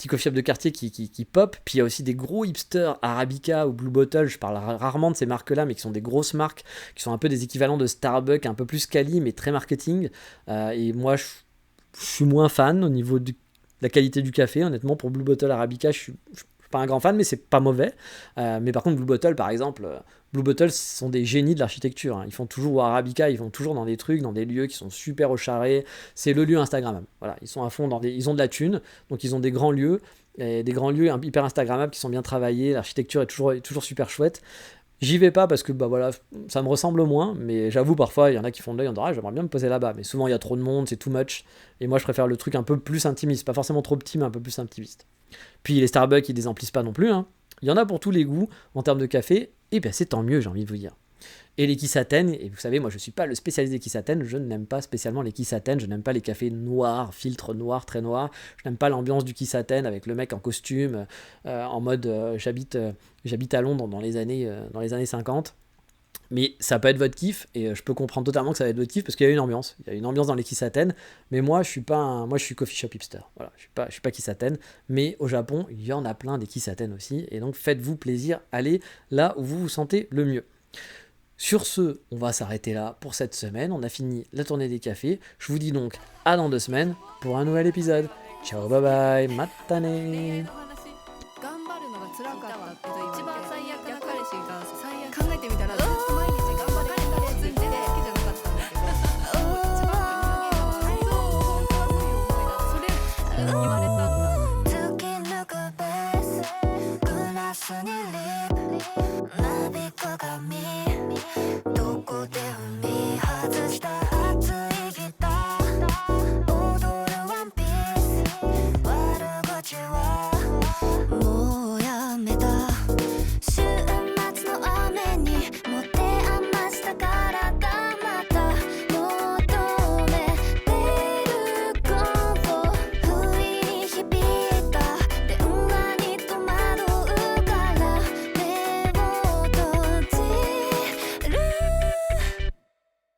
coffee shops de quartier qui pop. Puis il y a aussi des gros hipsters, Arabica ou Blue Bottle. Je parle rarement de ces marques-là, mais qui sont des grosses marques, qui sont un peu des équivalents de Starbucks, un peu plus quali, mais très marketing. Et moi, je suis moins fan au niveau de la qualité du café. Honnêtement, pour Blue Bottle, Arabica, je suis pas un grand fan, mais c'est pas mauvais. Mais par contre, Blue Bottle, par exemple, Blue Bottle, ce sont des génies de l'architecture. Ils font toujours, ou Arabica, ils vont toujours dans des trucs, dans des lieux qui sont super au charré. C'est le lieu Instagrammable. Voilà, ils sont à fond ils ont de la thune, donc ils ont des grands lieux, et des grands lieux hyper Instagrammables qui sont bien travaillés. L'architecture est toujours super chouette. J'y vais pas parce que ça me ressemble moins, mais j'avoue parfois il y en a qui font de l'œil en disant j'aimerais bien me poser là-bas, mais souvent il y a trop de monde, c'est too much, et moi je préfère le truc un peu plus intimiste, pas forcément trop petit mais un peu plus intimiste. Puis les Starbucks ils désemplissent pas non plus, il y en a pour tous les goûts en termes de café, et c'est tant mieux j'ai envie de vous dire. Et les Kissaten, et vous savez, moi je suis pas le spécialiste des Kissaten, je n'aime pas spécialement les Kissaten, je n'aime pas les cafés noirs, filtres noirs, très noirs, je n'aime pas l'ambiance du Kissaten avec le mec en costume, en mode j'habite à Londres dans les années 50. Mais ça peut être votre kiff, et je peux comprendre totalement que ça va être votre kiff parce qu'il y a une ambiance. Il y a une ambiance dans les Kissaten, mais moi je suis coffee shop hipster. Voilà, je suis pas Kissaten, mais au Japon, il y en a plein des Kissaten aussi, et donc faites-vous plaisir, allez là où vous vous sentez le mieux. Sur ce, on va s'arrêter là pour cette semaine. On a fini la tournée des cafés. Je vous dis donc à dans 2 semaines pour un nouvel épisode. Ciao, bye bye, matane.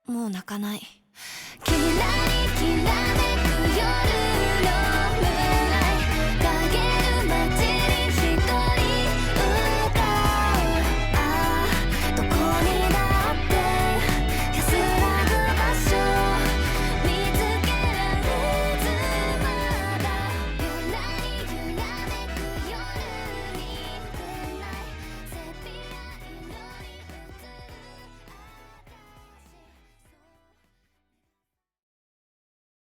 もう泣かない。